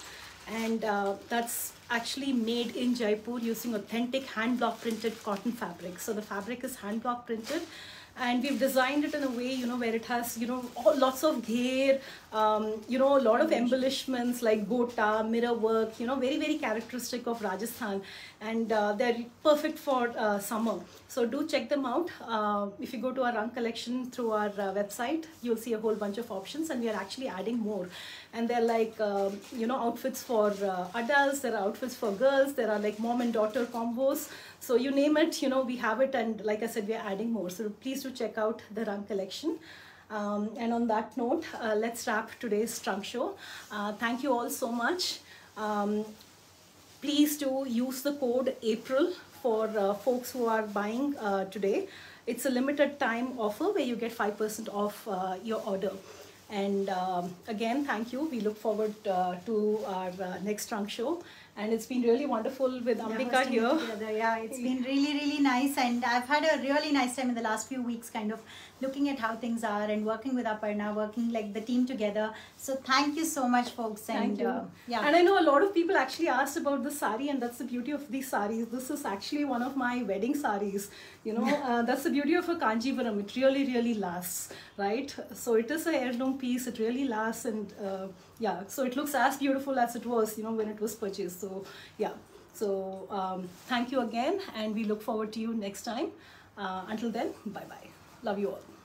A: and that's actually made in Jaipur using authentic hand block printed cotton fabric. So the fabric is hand block printed, and we've designed it in a way, you know, where it has, you know, lots of ghair, you know, a lot of embellishments like gota, mirror work, you know, very, very characteristic of Rajasthan, and they're perfect for summer. So do check them out. If you go to our Rang collection through our website, you'll see a whole bunch of options, and we are actually adding more. And they're like, you know, outfits for adults, there are outfits for girls, there are like mom and daughter combos. So you name it, you know, we have it, and like I said, we are adding more. So please do check out the Rang collection. And on that note, let's wrap today's trunk show. Thank you all so much. Please do use the code April for folks who are buying today. It's a limited time offer where you get 5% off your order. And again, thank you. We look forward to our next trunk show. And it's been really wonderful with Ambika here.
B: Yeah, it's been really, really nice. And I've had a really nice time in the last few weeks, kind of looking at how things are and working with Aparna, working like the team together. So thank you so much, folks. And
A: thank you.
B: Yeah.
A: And I know a lot of people actually asked about the sari, and that's the beauty of these saris. This is actually one of my wedding saris. You know, that's the beauty of a Kanjivaram. It really, really lasts, right? So it is a heirloom piece. It really lasts, and yeah, so it looks as beautiful as it was, you know, when it was purchased. So yeah, so thank you again, and we look forward to you next time. Until then, bye bye. Love you all.